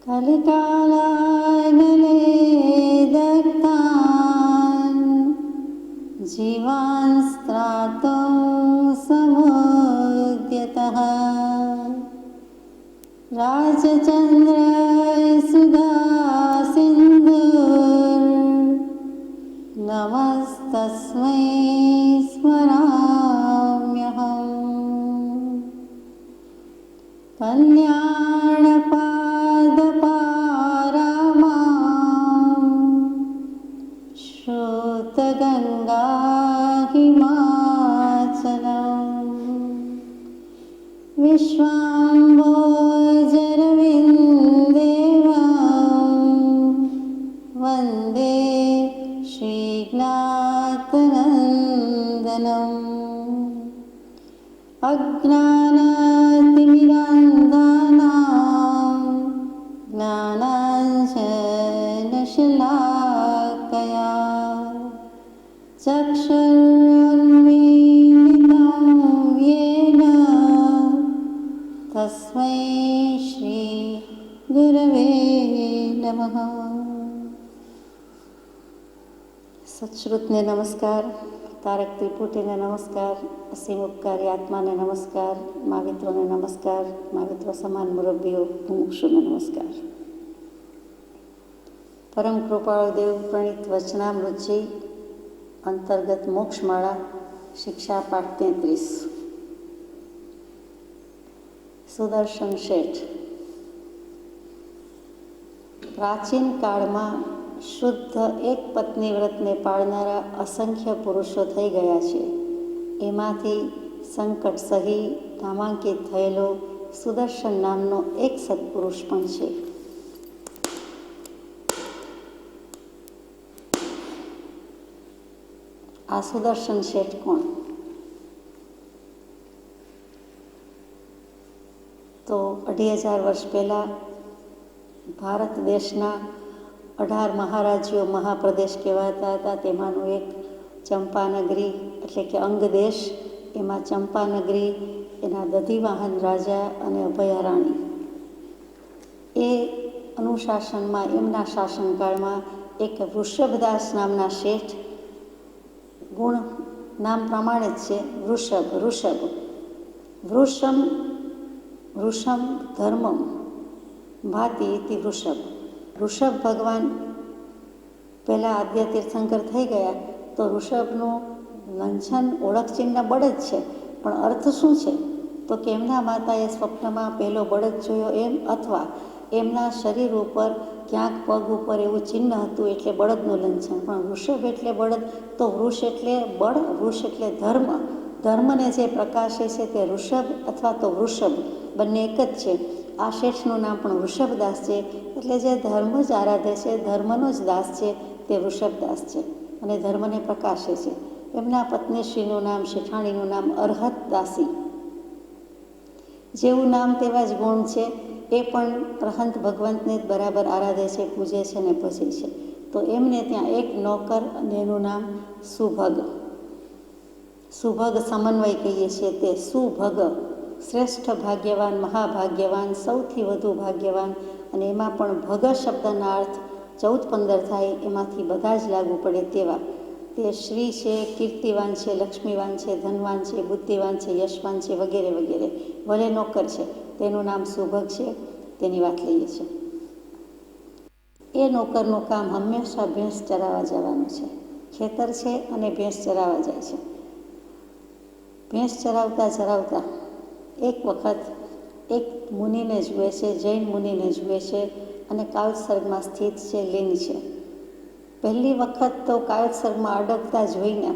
कलिकालानले दत्तान् जीवान् स्त्रातुं समुद्यतः राजचन्द्र सुधा नमस्तस्मै स्मराम्यहम् कल्याणपादपारामां श्रुतगङ्गा हिमाचलम् विश्वाम्भोजरविन्देवं वन्दे श्रीज्ञातनन्दनम् अज्ञानतिमिरान्धानां ज्ञानाञ्जनशलाकया चक्षुरुन्मीलितं येन तस्मै श्रीगुरवे नमः। सच्श्रुतने नमस्कार, तारक त्रिपुटीने नमस्कार, असीम उपकारी आत्माने नमस्कार, महावित्रोने नमस्कार, महाविત્રો સમાન મુરબ્બીઓ મુમુક્ષુને નમસ્કાર। પરમ કૃપાળુ દેવ પ્રણીત વચનામૃતજી અંતર્ગત મોક્ષમાળા શિક્ષા પાઠ 33। સુદર્શન શેઠ પ્રાચીન કાળમાં શુદ્ધ એક પત્ની વ્રતને પાળનારા અસંખ્ય પુરુષો થઈ ગયા છે। એમાંથી સંકટ સહી નામાંકિત થયેલો સુદર્શન નામનો એક સત્પુરુષ પણ છે। આ સુદર્શન શેઠ કોણ? તો 2500 વર્ષ પહેલાં ભારત દેશના 18 મહારાજ્યો મહાપ્રદેશ કહેવાતા હતા। તેમાંનું એક ચંપાનગરી એટલે કે અંગ દેશ, એમાં ચંપાનગરી એના દધિવાહન રાજા અને અભયારાણી એ અનુશાસનમાં એમના શાસનકાળમાં એક વૃષભદાસ નામના શેઠ, ગુણ નામ પ્રમાણે જ છે વૃષભ વૃષમ ધર્મમ ભાતિ ઇતિ વૃષભ। ઋષભ ભગવાન પહેલાં આદ્ય તીર્થંકર થઈ ગયા તો ઋષભનું લંછન ઓળખ ચિહ્ન બળદ છે, પણ અર્થ શું છે? તો કે એમના માતાએ સ્વપ્નમાં પહેલો બળદ જોયો એમ, અથવા એમના શરીર ઉપર ક્યાંક પગ ઉપર એવું ચિહ્ન હતું એટલે બળદનું લંછન। પણ વૃષભ એટલે બળદ, તો વૃષ એટલે બળ, વૃષ એટલે ધર્મ, ધર્મને જે પ્રકાશે છે તે ઋષભ અથવા તો વૃષભ બંને એક જ છે। આ શેઠનું નામ પણ વૃષભદાસ છે, એટલે જે ધર્મ જ આરાધે છે, ધર્મનો જ દાસ છે તે વૃષભદાસ છે અને ધર્મને પ્રકાશે છે। એમના પત્નીશ્રીનું નામ, શેઠાણીનું નામ અરહત દાસી। જેવું નામ તેવા જ ગુણ છે। એ પણ પ્રહંત ભગવંતને જ બરાબર આરાધે છે, પૂજે છે અને ભજે છે। તો એમને ત્યાં એક નોકર અને એનું નામ સુભગ સમન્વય કહીએ છીએ તે સુભગ, શ્રેષ્ઠ ભાગ્યવાન, મહાભાગ્યવાન, સૌથી વધુ ભાગ્યવાન। અને એમાં પણ ભગ શબ્દના અર્થ 14-15 થાય, એમાંથી બધા જ લાગુ પડે તેવા તે શ્રી છે, કીર્તિવાન છે, લક્ષ્મીવાન છે, ધનવાન છે, બુદ્ધિવાન છે, યશવાન છે, વગેરે વગેરે। ભલે નોકર છે, તેનું નામ સુભગ છે, તેની વાત લઈએ છીએ। એ નોકરનું કામ હંમેશા ભેંસ ચરાવવા જવાનું છે। ખેતર છે અને ભેંસ ચરાવવા જાય છે। ભેંસ ચરાવતા એક વખત એક મુનિને જુએ છે, જૈન મુનિને જુએ છે અને કાયોત્સર્ગમાં સ્થિત છે, લીન છે। પહેલી વખત તો કાયોત્સર્ગમાં અડકતા જોઈને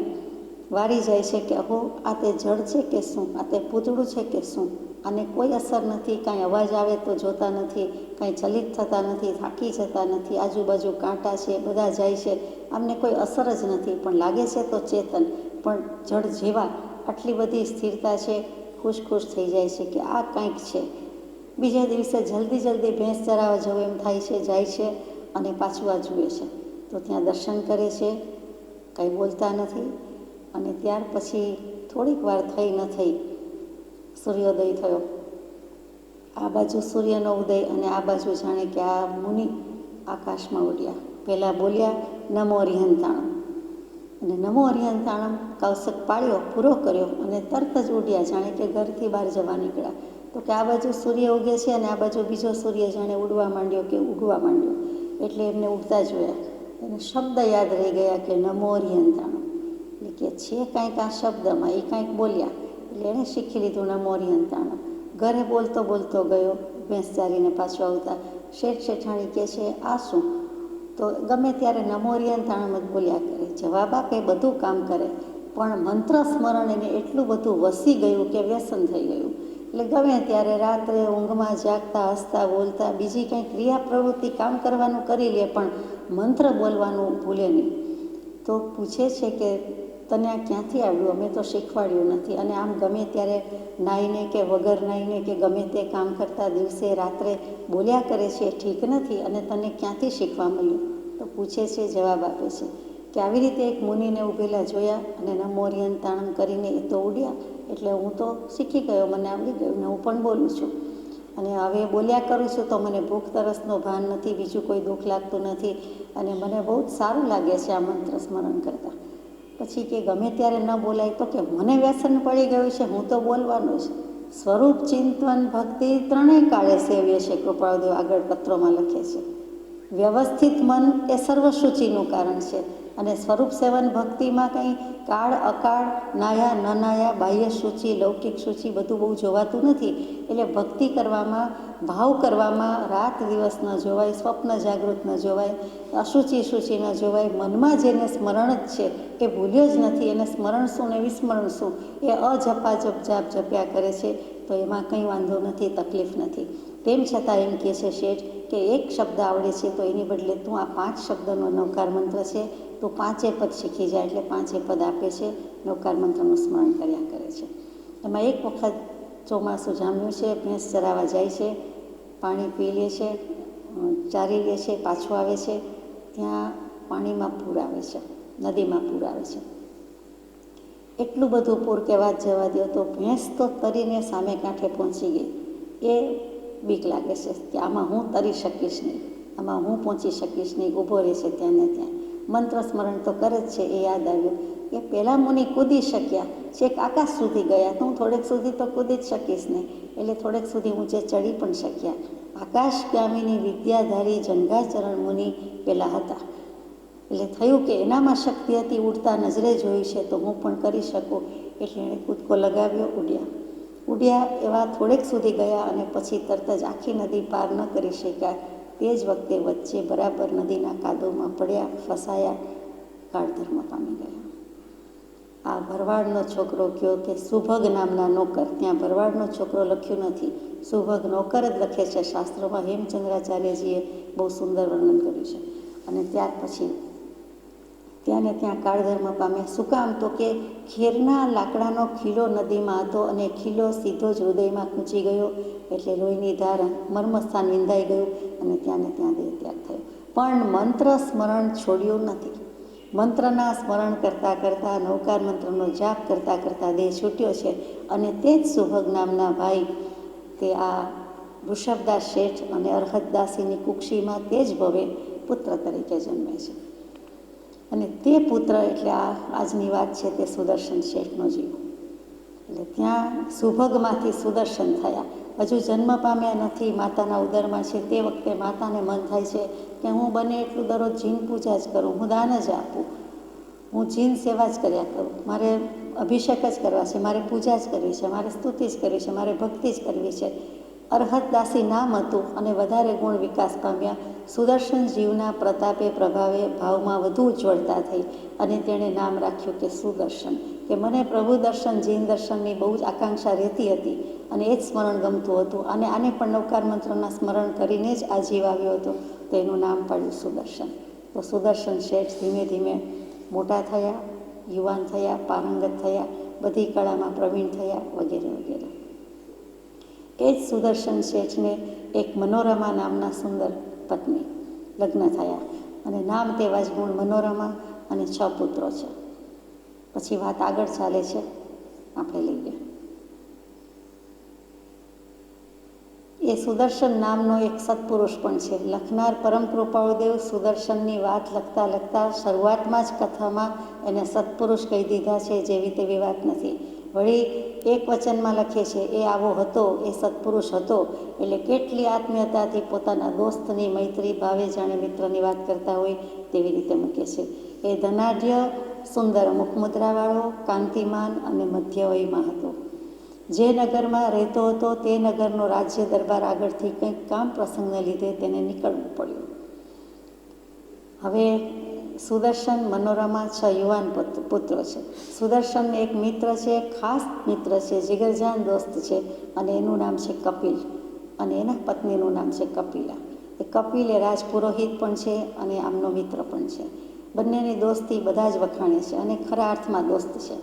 વારી જાય છે કે અહો, આ તે જળ છે કે શું? આ તે પૂતળું છે કે શું? આને કોઈ અસર નથી, કાંઈ અવાજ આવે તો જોતા નથી, કાંઈ ચલિત થતા નથી, થાકી જતા નથી, આજુબાજુ કાંટા છે, બધા જાય છે, આમને કોઈ અસર જ નથી, પણ લાગે છે તો ચેતન, પણ જળ જેવા આટલી બધી સ્થિરતા છે, ખુશ થઈ જાય છે કે આ કંઈક છે। બીજા દિવસે જલ્દી ભેંસ ચરાવવા જવું એમ થાય છે, જાય છે અને પાછું આ જુએ છે તો ત્યાં દર્શન કરે છે, કંઈ બોલતા નથી। અને ત્યાર પછી થોડીક વાર થઈ ન થઈ સૂર્યોદય થયો આ બાજુ સૂર્યનો ઉદય અને આ બાજુ જાણે કે આ મુનિ આકાશમાં ઉડ્યા. પહેલાં બોલ્યા નમો અરિહંતાણમ, અને નમો અરિહંતાણમ કૌશક પાડ્યો, પૂરો કર્યો અને તરત જ ઉડ્યા, જાણે કે ઘરથી બહાર જવા નીકળ્યા. તો કે આ બાજુ સૂર્ય ઉગે છે અને આ બાજુ બીજો સૂર્ય જાણે ઉડવા માંડ્યો કે ઉગવા માંડ્યો, એટલે એમને ઉડતા જોયા. એને શબ્દ યાદ રહી ગયા કે નમો અરિહંતાણમ, એટલે કે છે કાંઈક આ શબ્દમાં, એ કાંઈક બોલ્યા એટલે એણે શીખી લીધું નમો અરિહંતાણમ. ઘરે બોલતો બોલતો ગયો, ભેંસ ચારીને પાછો આવતા શેઠ શેઠાણી કહે છે આ શું? તો ગમે ત્યારે નમો અરિહંતાણમ જ બોલ્યા કરે, જવાબ આપે, બધું કામ કરે, પણ મંત્ર સ્મરણ એને એટલું બધું વસી ગયું કે વ્યસન થઈ ગયું. એટલે ગમે ત્યારે રાત્રે ઊંઘમાં જાગતા, હસતા, બોલતા, બીજી કંઈ ક્રિયા પ્રવૃત્તિ કામ કરવાનું કરી લે, પણ મંત્ર બોલવાનું ભૂલે નહીં. તો પૂછે છે કે તને આ ક્યાંથી આવ્યું? અમે તો શીખવાડ્યું નથી. અને આમ ગમે ત્યારે નાહીને કે વગર નાહીને કે ગમે તે કામ કરતા દિવસે રાત્રે બોલ્યા કરે છે, ઠીક નથી, અને તને ક્યાંથી શીખવા મળ્યું? તો પૂછે છે, જવાબ આપે છે કે આવી રીતે એક મુનિને ઊભેલા જોયા અને નમો અરિહંતાણમ કરીને એ તો ઉડ્યા, એટલે હું તો શીખી ગયો, મને આવડી ગયું ને હું પણ બોલું છું. અને હવે બોલ્યા કરું છું તો મને ભૂખ તરસનો ભાન નથી, બીજું કોઈ દુઃખ લાગતું નથી, અને મને બહુ જ સારું લાગે છે આ મંત્ર સ્મરણ કરતાં. પછી કે ગમે ત્યારે ન બોલાય, તો કે મને વ્યસન પડી ગયું છે, હું તો બોલવાનું જ. સ્વરૂપ ચિંતન ભક્તિ ત્રણેય કાળે સેવ્ય છે, કૃપાળુદેવ આગળ પત્રોમાં લખે છે. વ્યવસ્થિત મન એ સર્વસૂચિનું કારણ છે, અને સ્વરૂપ સેવન ભક્તિમાં કંઈ કાળ અકાળ, નાયા ન નાયા, બાહ્ય સૂચિ, લૌકિક સૂચિ બધું બહુ જોવાતું નથી. એટલે ભક્તિ કરવામાં, ભાવ કરવામાં રાત દિવસ ન જોવાય, સ્વપ્ન જાગૃત ન જોવાય, અસૂચિ સૂચિ ન જોવાય. મનમાં જેને સ્મરણ જ છે એ ભૂલ્યો જ નથી, એને સ્મરણ શું ને વિસ્મરણ શું, એ અજપાજપ જાપ જપ્યા કરે છે, તો એમાં કંઈ વાંધો નથી, તકલીફ નથી. તેમ છતાં એમ કહે છે શેઠ કે એક શબ્દ આવડે છે તો એની બદલે તું આ 5 શબ્દનો નવકાર મંત્ર છે, તું 5 પદ શીખી જાય, એટલે 5 પદ આપે છે, નવકાર મંત્રનું સ્મરણ કર્યા કરે છે. એમાં એક વખત ચોમાસું જામ્યું છે, ભેંસ ચરાવવા જાય છે, પાણી પી લે છે, ચારી લે છે, પાછું આવે છે, ત્યાં પાણીમાં પૂર આવે છે, નદીમાં પૂર આવે છે. એટલું બધું પૂર કે વાત જવા દો, તો ભેંસ તો તરીને સામે કાંઠે પહોંચી ગઈ. એ બીક લાગે છે કે આમાં હું તરી શકીશ નહીં, આમાં હું પહોંચી શકીશ નહીં, ઊભો રહેશે ત્યાં ને ત્યાં. મંત્ર સ્મરણ તો કરે જ છે, એ યાદ આવ્યું. એ પહેલાં મુનિ કૂદી શક્યા, છેક આકાશ સુધી ગયા, તો હું થોડેક સુધી તો કૂદી જ શકીશ નહીં, એટલે થોડેક સુધી ઊંચે ચડી પણ શક્યા. આકાશગામીની વિદ્યાધારી જંઘાચરણ મુનિ પહેલાં હતા, એટલે થયું કે એનામાં શક્તિ હતી, ઉડતા નજરે જોયું છે તો હું પણ કરી શકું, એટલે એણે કૂદકો લગાવ્યો, ઉડ્યા એવા થોડેક સુધી ગયા, અને પછી તરત જ આખી નદી પાર ન કરી શક્યા. તે જ વખતે વચ્ચે બરાબર નદીના કાદવમાં પડ્યા, ફસાયા, કાળધર્મ પામી ગયા. આ ભરવાડનો છોકરો કયો કે સુભગ નામના નોકર, ત્યાં ભરવાડનો છોકરો લખ્યું નથી, સુભગ નોકર જ લખે છે શાસ્ત્રોમાં. હેમચંદ્રાચાર્યજીએ બહુ સુંદર વર્ણન કર્યું છે. અને ત્યાર પછી ત્યાં ને ત્યાં કાળધર્મ પામ્યા. શું કામ? તો કે ખેરના લાકડાનો ખીલો નદીમાં હતો, અને ખીલો સીધો જ હૃદયમાં ખૂંચી ગયો, એટલે લોહીની ધાર મર્મસ્થાન વિંધાઈ ગયું, અને ત્યાં ને ત્યાં દેહ ત્યાગ થયો. પણ મંત્ર સ્મરણ છોડ્યું નથી. મંત્રના સ્મરણ કરતાં કરતાં, નવકાર મંત્રનો જાપ કરતાં કરતાં દેહ છૂટ્યો છે. અને તે જ સુભગ નામના ભાઈ તે આ વૃષભદાસ શેઠ અને અરહતદાસીની કુક્ષીમાં તે જ ભવે પુત્ર તરીકે જન્મે છે. અને તે પુત્ર એટલે આજની વાત છે તે સુદર્શન શેઠનો જીવ. એટલે ત્યાં સુભગમાંથી સુદર્શન થયા. હજુ જન્મ પામ્યા નથી, માતાના ઉદરમાં છે. તે વખતે માતાને મન થાય છે કે હું બને એટલું દરરોજ જીન પૂજા જ કરું, હું દાન જ આપું, હું જીન સેવા જ કર્યા કરું, મારે અભિષેક જ કરવા છે, મારે પૂજા જ કરવી છે, મારે સ્તુતિ જ કરવી છે, મારે ભક્તિ જ કરવી છે. અરહતદાસી નામ હતું, અને વધારે ગુણ વિકાસ પામ્યા. સુદર્શન જીવના પ્રતાપે પ્રભાવે ભાવમાં વધુ ઉજ્જવળતા થઈ, અને તેણે નામ રાખ્યું કે સુદર્શન. કે મને પ્રભુ દર્શન, જીન દર્શનની બહુ જ આકાંક્ષા રહેતી હતી, અને એ જ સ્મરણ ગમતું હતું, અને આને પણ નવકાર મંત્રના સ્મરણ કરીને જ આ જીવ આવ્યો હતો, તો એનું નામ પાડ્યું સુદર્શન. તો સુદર્શન શેઠ ધીમે ધીમે મોટા થયા, યુવાન થયા, પારંગત થયા, બધી કળામાં પ્રવીણ થયા, વગેરે વગેરે. એ જ સુદર્શન શેઠને એક મનોરમા નામના સુંદર પત્ની લગ્ન થયા, અને નામ તેવા જ ગુણ મનોરમા, અને 6 પુત્રો છે. પછી વાત આગળ ચાલે છે, આપણે લઈએ. એ સુદર્શન નામનો એક સત્પુરુષ પણ છે. લખનાર પરમ કૃપાળુદેવ સુદર્શનની વાત લખતા લખતા શરૂઆતમાં જ કથામાં એને સત્પુરુષ કહી દીધા છે, જેવી તેવી વાત નથી. વળી એક વચનમાં લખે છે, એ આવો હતો, એ સત્પુરુષ હતો, એટલે કેટલી આત્મીયતાથી પોતાના દોસ્તની મૈત્રી ભાવે જાણે મિત્રની વાત કરતા હોય તેવી રીતે મૂકે છે. એ ધનાઢ્ય, સુંદર મુખમુદ્રાવાળો, કાંતિમાન અને મધ્યવયમાં હતો. જે નગરમાં રહેતો હતો તે નગરનો રાજ્ય દરબાર આગળથી કંઈક કામ પ્રસંગને લીધે તેને નીકળવું પડ્યું. હવે સુદર્શન મનોરમા 6 યુવાન પુત્રો છે. સુદર્શનને એક મિત્ર છે, ખાસ મિત્ર છે, જીગરજાન દોસ્ત છે, અને એનું નામ છે કપિલ, અને એના પત્નીનું નામ છે કપિલા. એ કપિલ એ રાજપુરોહિત પણ છે અને આમનો મિત્ર પણ છે. બંનેની દોસ્તી બધા જ વખાણે છે અને ખરા અર્થમાં દોસ્ત છે.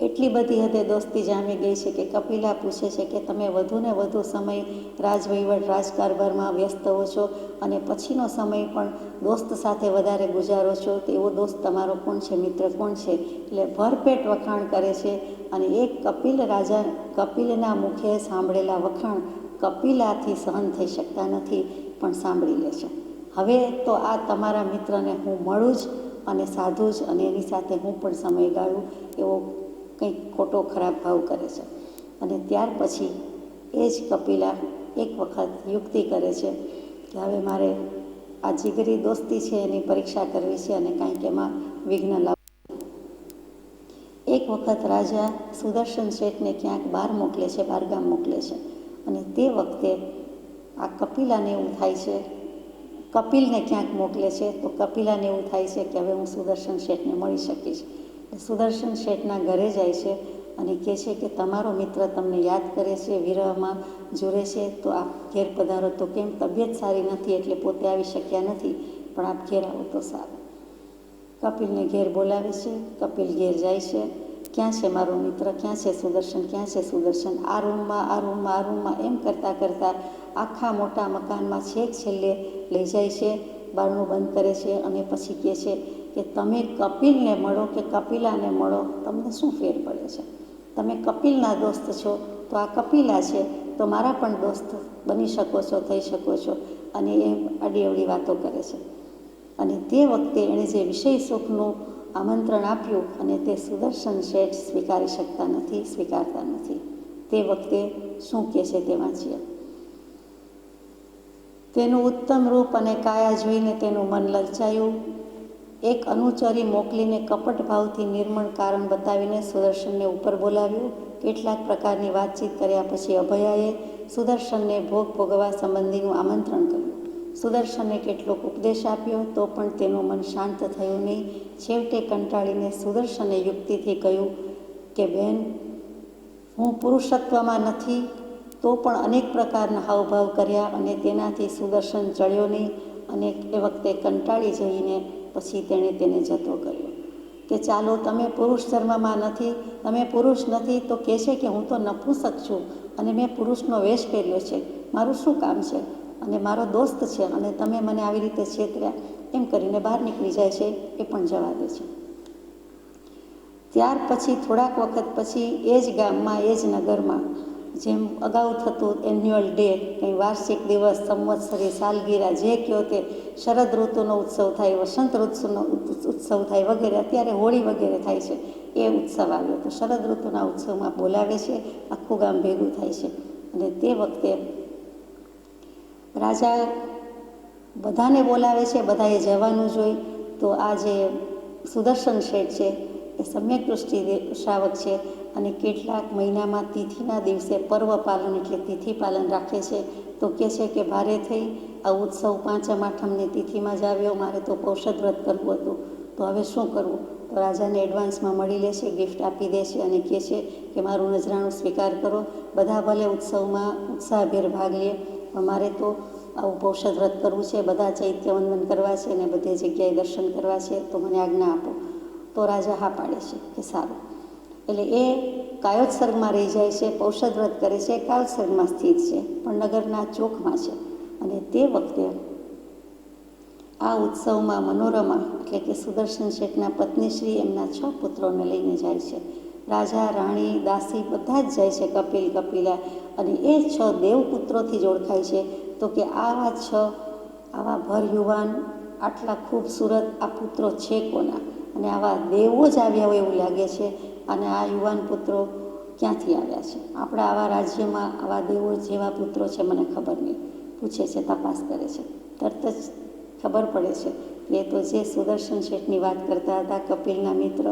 એટલી બધી હદે દોસ્તી જામી ગઈ છે કે કપિલા પૂછે છે કે તમે વધુને વધુ સમય રાજવહીવટ રાજકારભારમાં વ્યસ્ત હો છો અને પછીનો સમય પણ દોસ્ત સાથે વધારે ગુજારો છો, તો એવો દોસ્ત તમારો કોણ છે, મિત્ર કોણ છે? એટલે ભરપેટ વખાણ કરે છે. અને એક કપિલના મુખે સાંભળેલા વખાણ કપિલાથી સહન થઈ શકતા નથી, પણ સાંભળી લે છે. હવે તો આ તમારા મિત્રને હું મળું જ અને સાધું જ, અને એની સાથે હું પણ સમય ગાળું, એવો કંઈક ખોટો ખરાબ ભાવ કરે છે. અને ત્યાર પછી એ જ કપિલા એક વખત યુક્તિ કરે છે કે હવે મારે આ જીગરી દોસ્તી છે એની પરીક્ષા કરવી છે અને કાંઈક એમાં વિઘ્ન લાવવું. એક વખત રાજા સુદર્શન શેઠને ક્યાંક બહાર મોકલે છે, બહારગામ મોકલે છે, અને તે વખતે આ કપિલાને એવું થાય છે, કપિલને ક્યાંક મોકલે છે, તો કપિલાને એવું થાય છે કે હવે હું સુદર્શન શેઠને મળી શકીશ. સુદર્શન શેઠના ઘરે જાય છે અને કહે છે કે તમારો મિત્ર તમને યાદ કરે છે, વિરહમાં જુરે છે, તો આપ ઘેર પધારો. તો કેમ, તબિયત સારી નથી એટલે પોતે આવી શક્યા નથી, પણ આપ ઘેર આવો તો સારું. કપિલને ઘેર બોલાવે છે. કપિલ ઘેર જાય છે. ક્યાં છે મારો મિત્ર, ક્યાં છે સુદર્શન, ક્યાં છે સુદર્શન? આ રૂમમાં, આ રૂમમાં, આ રૂમમાં, એમ કરતાં કરતાં આખા મોટા મકાનમાં છેક છેલ્લે લઈ જાય છે. બારણું બંધ કરે છે અને પછી કહે છે કે તમે કપિલને મળો કે કપિલાને મળો, તમને શું ફેર પડે છે? તમે કપિલના દોસ્ત છો તો આ કપિલા છે, તો મારા પણ દોસ્ત બની શકો છો, થઈ શકો છો. અને એ આડી અવળી વાતો કરે છે. અને તે વખતે એણે જે વિષય સુખનું આમંત્રણ આપ્યું અને તે સુદર્શન શેઠ સ્વીકારતા નથી. તે વખતે શું કહે છે તે વાંચીએ. તેનું ઉત્તમ રૂપ અને કાયા જોઈને તેનું મન લલચાયું. એક અનુચરી મોકલીને કપટ ભાવથી નિર્મળ કારણ બતાવીને સુદર્શનને ઉપર બોલાવ્યું. કેટલાક પ્રકારની વાતચીત કર્યા પછી અભયાએ સુદર્શનને ભોગ ભોગવવા સંબંધીનું આમંત્રણ કર્યું. સુદર્શને કેટલોક ઉપદેશ આપ્યો તો પણ તેનું મન શાંત થયું નહીં. છેવટે કંટાળીને સુદર્શને યુક્તિથી કહ્યું કે બેન, હું પુરુષત્વમાં નથી, તો પણ અનેક પ્રકારના હાવભાવ કર્યા અને તેનાથી સુદર્શન ચડ્યો નહીં. અને એ વખતે કંટાળી જઈને પછી તેણે તેને જતો કર્યો કે ચાલો, તમે પુરુષ ધર્મમાં નથી, તમે પુરુષ નથી, તો કહે છે કે હું તો નપુંસક છું અને મેં પુરુષનો વેશ પહેર્યો છે, મારું શું કામ છે, અને મારો દોસ્ત છે અને તમે મને આવી રીતે છેતર્યા, એમ કરીને બહાર નીકળી જાય છે. એ પણ જવા દે છે. ત્યાર પછી થોડાક વખત પછી એ જ ગામમાં, એ જ નગરમાં, જેમ અગાઉ થતું એન્યુઅલ ડે, કંઈ વાર્ષિક દિવસ, સંવત્સરી, સાલગીરા, જે કહો તે, શરદ ઋતુનો ઉત્સવ થાય, વસંત ઋતુનો ઉત્સવ થાય વગેરે, અત્યારે હોળી વગેરે થાય છે, એ ઉત્સવ આવ્યો. તો શરદ ઋતુના ઉત્સવમાં બોલાવે છે, આખું ગામ ભેગું થાય છે. અને તે વખતે રાજા બધાને બોલાવે છે, બધાએ જવાનું જોઈ. તો આ જે સુદર્શન શેઠ છે એ સમ્યક દૃષ્ટિ શ્રાવક છે અને કેટલાક મહિનામાં તિથિના દિવસે પર્વ પાલન એટલે તિથિ પાલન રાખે છે. તો કહે છે કે ભારે થઈ આ ઉત્સવ પાંચમ આઠમની તિથિમાં જ આવ્યો, મારે તો પૌષધ વ્રત કરવું હતું, તો હવે શું કરવું? તો રાજાને એડવાન્સમાં મળી લે છે, ગિફ્ટ આપી દે છે અને કહે છે કે મારું નજરાણું સ્વીકાર કરો. બધા ભલે ઉત્સવમાં ઉત્સાહભેર ભાગ લે, પણ મારે તો આવું પૌષધ વ્રત કરવું છે, બધા ચૈત્ય વંદન કરવા છે અને બધી જગ્યાએ દર્શન કરવા છે, તો મને આજ્ઞા આપો. તો રાજા હા પાડે છે કે સારું. એટલે એ કાયોત્સર્ગમાં રહી જાય છે, પૌષધ વ્રત કરે છે, કાયોત્સર્ગમાં સ્થિત છે, પણ નગરના ચોકમાં છે. અને તે વખતે આ ઉત્સવમાં મનોરમા એટલે કે સુદર્શન શેઠના પત્નીશ્રી એમના 6 પુત્રોને લઈને જાય છે. રાજા, રાણી, દાસી બધા જ જાય છે કપિલ, કપિલા, અને એ 6 દેવપુત્રોથી જ ઓળખાય છે. તો કે આવા 6 આવા ભર યુવાન, આટલા ખૂબસૂરત આ પુત્રો છે કોના? અને આવા દેવો જ આવ્યા હોય એવું લાગે છે. અને આ યુવાન પુત્રો ક્યાંથી આવ્યા છે? આપણા આવા રાજ્યમાં આવા દેવો જેવા પુત્રો છે મને ખબર નહીં. પૂછે છે, તપાસ કરે છે, તરત જ ખબર પડે છે કે એ તો જે સુદર્શન શેઠની વાત કરતા હતા, કપિલના મિત્ર,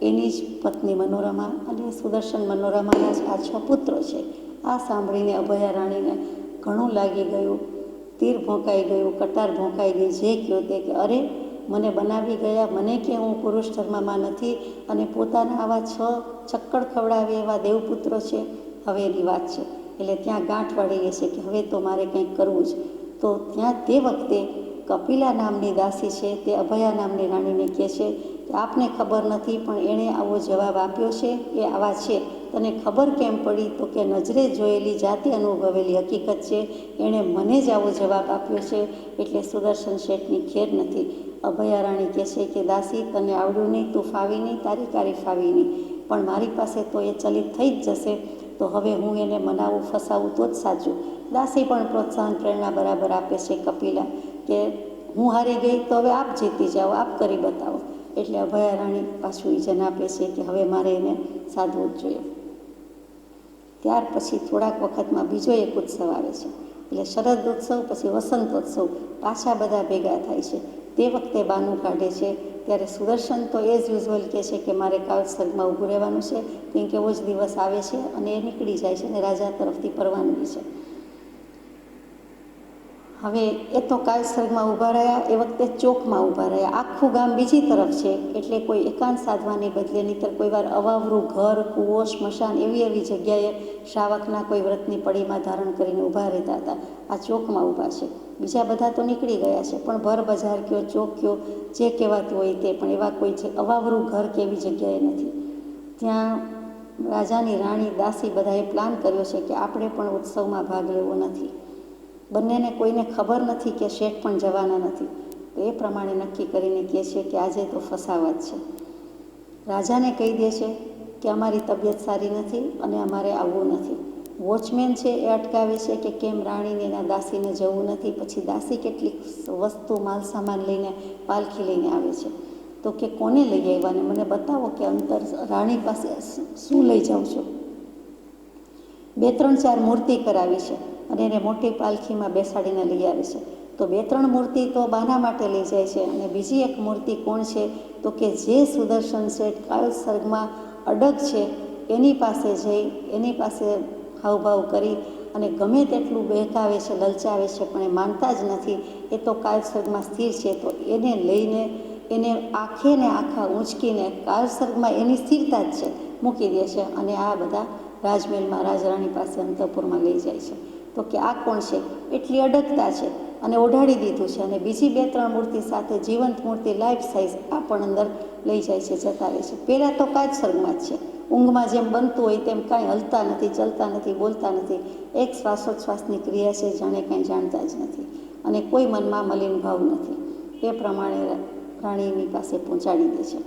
એની જ પત્ની મનોરમા, અને સુદર્શન મનોરમાના જ આ 6 પુત્રો છે. આ સાંભળીને અભયા રાણીને ઘણું લાગી ગયું, તીર ભોંકાઈ ગયું, કટાર ભોંકાઈ ગઈ. જે કહ્યો તે કે અરે, મને બનાવી ગયા, મને કે હું પુરુષ ધર્મમાં નથી, અને પોતાના આવા 6 ચક્કડ ખવડાવે એવા દેવપુત્રો છે. હવે એની વાત છે એટલે ત્યાં ગાંઠ વાળી રહે છે કે હવે તો મારે કંઈક કરવું જ. તો ત્યાં તે વખતે કપિલા નામની દાસી છે તે અભયા નામની રાણીને કહે છે કે આપને ખબર નથી, પણ એણે આવો જવાબ આપ્યો છે, એ આવા છે. તને ખબર કેમ પડી? તો કે નજરે જોયેલી, જાતે અનુભવેલી હકીકત છે. એણે મને જ આવો જવાબ આપ્યો છે, એટલે સુદર્શન શેઠની ખેર નથી. અભયા રાણી કહે છે કે દાસી, તને આવડ્યું નહીં, તું ફાવી નહીં, તારી કારી ફાવી નહીં, પણ મારી પાસે તો એ ચલિત થઈ જ જશે. તો હવે હું એને મનાવું, ફસાવું તો જ સાચું. દાસી પણ પ્રોત્સાહન, પ્રેરણા બરાબર આપે છે કપિલા કે હું હારી ગઈ તો હવે આપ જીતી જાઓ, આપ કરી બતાવો. એટલે અભયા રાણી પાછું ઈજન આપે છે કે હવે મારે એને સાધવું જ જોઈએ. ત્યાર પછી થોડાક વખતમાં બીજો એક ઉત્સવ આવે છે. એટલે શરદ ઉત્સવ પછી વસંતોત્સવ, પાછા બધા ભેગા થાય છે. તે વખતે બાનું કાઢે છે. ત્યારે સુદર્શન તો એ જ યુઝ્યુઅલ કહે છે કે મારે કાવ્યસર્ગમાં ઊભું રહેવાનું છે, કેમ કે એવો જ દિવસ આવે છે, અને એ નીકળી જાય છે, અને રાજા તરફથી પરવાનગી છે. હવે એ તો કાવ્યસર્ગમાં ઊભા રહ્યા, એ વખતે ચોકમાં ઊભા રહ્યા. આખું ગામ બીજી તરફ છે, એટલે કોઈ એકાંત સાધવાની બદલે નહીંતર કોઈ વાર અવાવરું ઘર, કૂવો, સ્મશાન એવી જગ્યાએ શ્રાવકના કોઈ વ્રતની પડીમાં ધારણ કરીને ઊભા રહેતા હતા. આ ચોકમાં ઊભા છે. બીજા બધા તો નીકળી ગયા છે, પણ ભર બજાર કયો, ચોક કયો, જે કહેવાતું હોય તે, પણ એવા કોઈ અવાવરું ઘર કે એવી જગ્યાએ નથી. ત્યાં રાજાની રાણી, દાસી બધાએ પ્લાન કર્યો છે કે આપણે પણ ઉત્સવમાં ભાગ લેવો નથી. બંનેને કોઈને ખબર નથી કે શેઠ પણ જવાના નથી. તો એ પ્રમાણે નક્કી કરીને કહે છે કે આજે તો ફસાવા જ છે. રાજાને કહી દે છે કે અમારી તબિયત સારી નથી અને અમારે આવવું નથી. વોચમેન છે એ અટકાવે છે કે કેમ રાણીને એના દાસીને જવું નથી. પછી દાસી કેટલીક વસ્તુ, માલ સામાન લઈને પાલખી લઈને આવે છે. તો કે કોને લઈ આવ્યા ને મને બતાવો કે અંતર રાણી પાસે શું લઈ જાઉં છો. 2-3-4 મૂર્તિ કરાવી છે અને એને મોટી પાલખીમાં બેસાડીને લઈ આવે છે. તો 2-3 મૂર્તિ તો બાના માટે લઈ જાય છે, અને બીજી એક મૂર્તિ કોણ છે? તો કે જે સુદર્શન શેઠ કાવ્યસર્ગમાં અડગ છે એની પાસે જઈ, એની પાસે હાવભાવ કરી અને ગમે તેટલું બહેકાવે છે, લલચાવે છે, પણ એ માનતા જ નથી. એ તો કાવ્યસર્ગમાં સ્થિર છે. તો એને લઈને એને આંખે ને આખા ઊંચકીને કાવ્યસર્ગમાં એની સ્થિરતા જ છે મૂકી દે છે, અને આ બધા રાજમહેલમાં રાજરાણી પાસે અંતઃપુરમાં લઈ જાય છે. તો કે આ કોણ છે? એટલી અડગતા છે, અને ઓઢાડી દીધું છે. અને બીજી 2-3 મૂર્તિ સાથે જીવંત મૂર્તિ લાઈફ સાઇઝ આ પણ અંદર લઈ જાય છે, જતા રહે છે. પહેલાં તો કાવ્યસર્ગમાં જ છે, ઊંઘમાં જેમ બનતું હોય તેમ કાંઈ હલતા નથી, ચલતા નથી, બોલતા નથી. એક શ્વાસોચ્છ્વાસની ક્રિયા છે, જાણે કાંઈ જાણતા જ નથી, અને કોઈ મનમાં મલિન ભાવ નથી. એ પ્રમાણે રાણીની પાસે પહોંચાડી દે છે.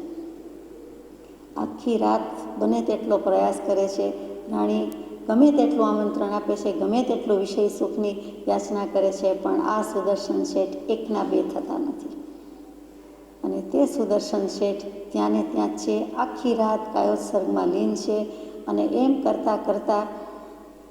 આખી રાત બને તેટલો પ્રયાસ કરે છે. રાણી ગમે તેટલું આમંત્રણ આપે છે, ગમે તેટલું વિષય સુખની યાચના કરે છે, પણ આ સુદર્શન શેઠ એકના બે થતા નથી. અને તે સુદર્શન શેઠ ત્યાં ને ત્યાં જ છે. આખી રાત કાયોત્સર્ગમાં લીન છે, અને એમ કરતાં કરતાં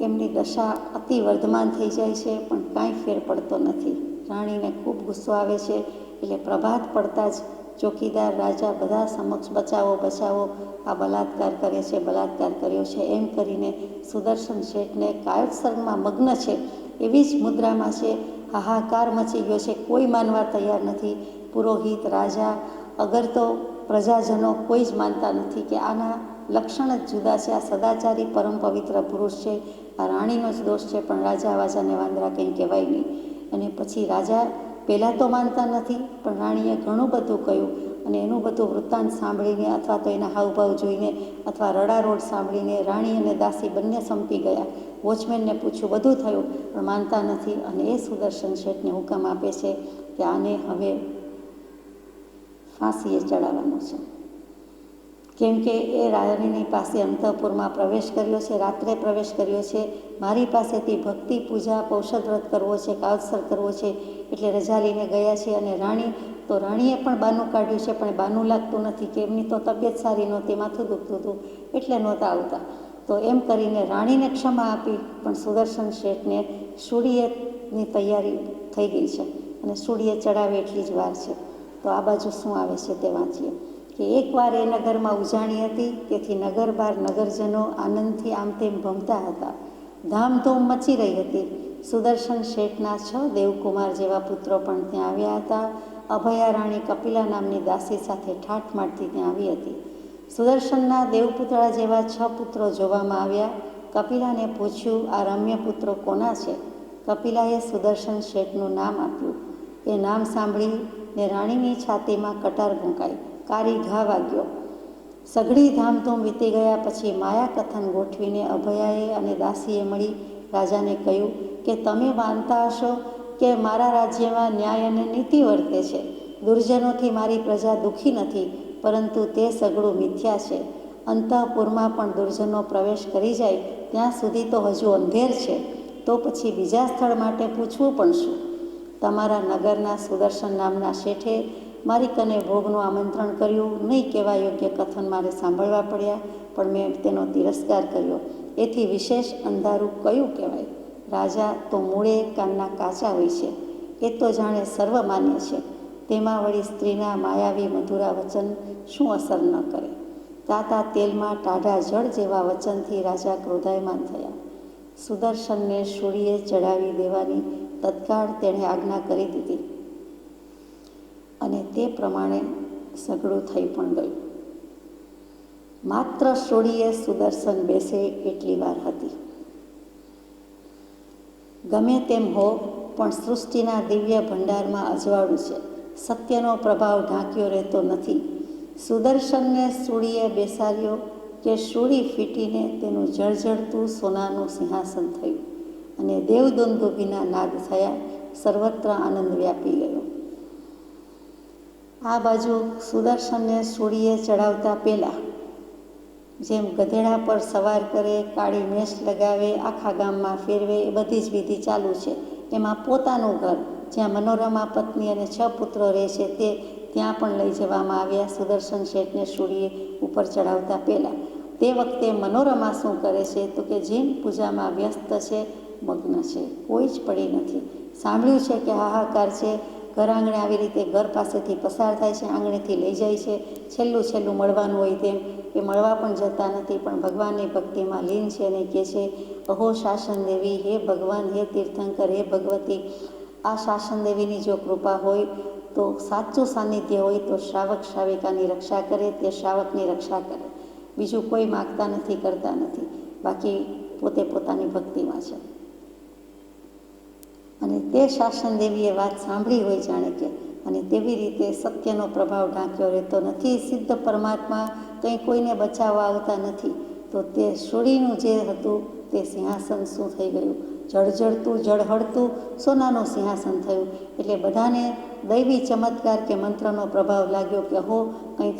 એમની દશા અતિ વર્ધમાન થઈ જાય છે, પણ કાંઈ ફેર પડતો નથી. રાણીને ખૂબ ગુસ્સો આવે છે. એટલે પ્રભાત પડતા જ ચોકીદાર, રાજા બધા સમક્ષ બચાવો, બચાવો, આ બલાત્કાર કરે છે, બલાત્કાર કર્યો છે, એમ કરીને સુદર્શન શેઠને કાયોત્સર્ગમાં મગ્ન છે એવી જ મુદ્રામાં છે. હાહાકાર મચી ગયો છે, કોઈ માનવા તૈયાર નથી. પુરોહિત, રાજા, અગર તો પ્રજાજનો કોઈ જ માનતા નથી કે આના લક્ષણ જ જુદા છે. આ સદાચારી પરમ પવિત્ર પુરુષ છે, આ રાણીનો જ દોષ છે, પણ રાજા વાજાને વાંદરા કંઈ કહેવાય નહીં. અને પછી રાજા પહેલાં તો માનતા નથી, પણ રાણીએ ઘણું બધું કહ્યું, અને એનું બધું વૃત્તાંત સાંભળીને અથવા તો એના હાવભાવ જોઈને અથવા રડારોડ સાંભળીને રાણી અને દાસી બંને સંપી ગયા. વોચમેનને પૂછ્યું, બધું થયું, પણ માનતા નથી. અને એ સુદર્શન શેઠને હુકમ આપે છે કે આને હવે ફાંસીએ ચડાવવાનો છે. કેમ કે એ રાણીની પાસે અંતઃપુરમાં પ્રવેશ કર્યો છે, રાત્રે પ્રવેશ કર્યો છે, મારી પાસેથી ભક્તિ પૂજા ઔષધ વ્રત કરવો છે, કાવસર કરવો છે, એટલે રજા લઈને ગયા છે. અને રાણીએ પણ બાનું કાઢ્યું છે, પણ બાનું લાગતું નથી કે એમની તો તબિયત સારી નહોતી, માથું દુખતું હતું એટલે નહોતા આવતા. તો એમ કરીને રાણીને ક્ષમા આપી, પણ સુદર્શન શેઠને શૂળીએની તૈયારી થઈ ગઈ છે અને શૂળીએ ચડાવે એટલી જ વાર છે. તો આ બાજુ શું આવે છે તે વાંચીએ કે એકવાર એ નગરમાં ઉજાણી હતી, તેથી નગર બહાર નગરજનો આનંદથી આમ તેમ ભમતા હતા. ધામધૂમ મચી રહી હતી. સુદર્શન શેઠના 6 દેવકુમાર જેવા પુત્રો પણ ત્યાં આવ્યા હતા. અભયા રાણી કપિલા નામની દાસી સાથે ઠાઠ મારતી ત્યાં આવી હતી. સુદર્શનના દેવપુતળા જેવા 6 પુત્રો જોવામાં આવ્યા. કપિલાને પૂછ્યું, આ રમ્ય પુત્રો કોના છે? કપિલાએ સુદર્શન શેઠનું નામ આપ્યું. એ નામ સાંભળીને રાણીની છાતીમાં કટાર ભૂંકાઈ, કારી ઘા વાગ્યો. સઘળી ધામધૂમ વીતી ગયા પછી માયાકથન ગોઠવીને અભયાએ અને દાસીએ મળી રાજાને કહ્યું કે તમે માનતા હશો કે મારા રાજ્યમાં ન્યાય અને નીતિ વર્તે છે. દુર્જનોથી મારી પ્રજા દુઃખી નથી, પરંતુ તે સઘળું મિથ્યા છે. અંતઃપુરમાં પણ દુર્જનો પ્રવેશ કરી જાય ત્યાં સુધી તો હજુ અંધેર છે, તો પછી બીજા સ્થળ માટે પૂછવું પણ શું? તમારા નગરના સુદર્શન નામના શેઠે મારી કને ભોગનું આમંત્રણ કર્યું. નહીં કહેવા યોગ્ય કથન મારે સાંભળવા પડ્યા, પણ મેં તેનો તિરસ્કાર કર્યો. એથી વિશેષ અંધારું કયું કહેવાય? રાજા તો મૂળે કાનના કાચા હોય છે, એ તો જાણે સર્વમાન્ય છે. તેમાં વળી સ્ત્રીના માયાવી મધુરા વચન શું અસર ન કરે? તાતા તેલમાં ટાઢા જળ જેવા વચનથી રાજા ક્રોધાયમાન થયા. સુદર્શનને શૂળીએ ચડાવી દેવાની તત્કાળ તેણે આજ્ઞા કરી દીધી અને તે પ્રમાણે સઘળું થઈ પણ ગયું. માત્ર શૂળીએ સુદર્શન બેસે એટલી વાર હતી. ગમે તેમ હો, પણ સૃષ્ટિના દિવ્ય ભંડારમાં અજવાળું છે. સત્યનો પ્રભાવ ઢાંક્યો રહેતો નથી. સુદર્શનને શૂળીએ બેસાડ્યો કે શૂળી ફીટીને તેનું જળજળતું સોનાનું સિંહાસન થયું અને દેવદુંદુભીના નાદ થયા. સર્વત્ર આનંદ વ્યાપી ગયો. આ બાજુ સુદર્શનને શૂળીએ ચડાવતા પહેલાં જેમ ગધેડા પર સવાર કરે, કાળી મેષ લગાવે, આખા ગામમાં ફેરવે, એ બધી જ વિધિ ચાલુ છે. એમાં પોતાનું ઘર જ્યાં મનોરમા પત્ની અને 6 પુત્રો રહે છે તે ત્યાં પણ લઈ જવામાં આવ્યા. સુદર્શન શેઠને શૂળીએ ઉપર ચડાવતા પહેલાં તે વખતે મનોરમા શું કરે છે તો કે જીન પૂજામાં વ્યસ્ત છે, મગ્ન છે, કોઈ જ પડી નથી. સાંભળ્યું છે કે હાહાકાર છે, ઘર આંગણે આવી રીતે ઘર પાસેથી પસાર થાય છે, આંગણેથી લઈ જાય છે, છેલ્લું મળવાનું હોય તેમ એ મળવા પણ જતા નથી, પણ ભગવાનની ભક્તિમાં લીન છે અને કહે છે, અહો શાસન દેવી, હે ભગવાન, હે તીર્થંકર, હે ભગવતી, આ શાસન દેવીની જો કૃપા હોય તો સાચું સાનિધ્ય હોય તો શ્રાવક શ્રાવિકાની રક્ષા કરે, તે શ્રાવકની રક્ષા કરે. બીજું કોઈ માગતા નથી, કરતા નથી, બાકી પોતે પોતાની ભક્તિમાં છે. અને તે શાસન દેવીએ વાત સાંભળી હોય જાણે કે, અને તેવી રીતે સત્યનો પ્રભાવ ઢાંક્યો રહેતો નથી. સિદ્ધ પરમાત્મા કંઈ કોઈને બચાવવા આવતા નથી. તો તે શૂળીનું જે હતું તે સિંહાસન શું થઈ ગયું? જળજળતું, જળહળતું સોનાનું સિંહાસન થયું. એટલે બધાને દૈવી ચમત્કાર કે મંત્રનો પ્રભાવ લાગ્યો કે હો, કંઈક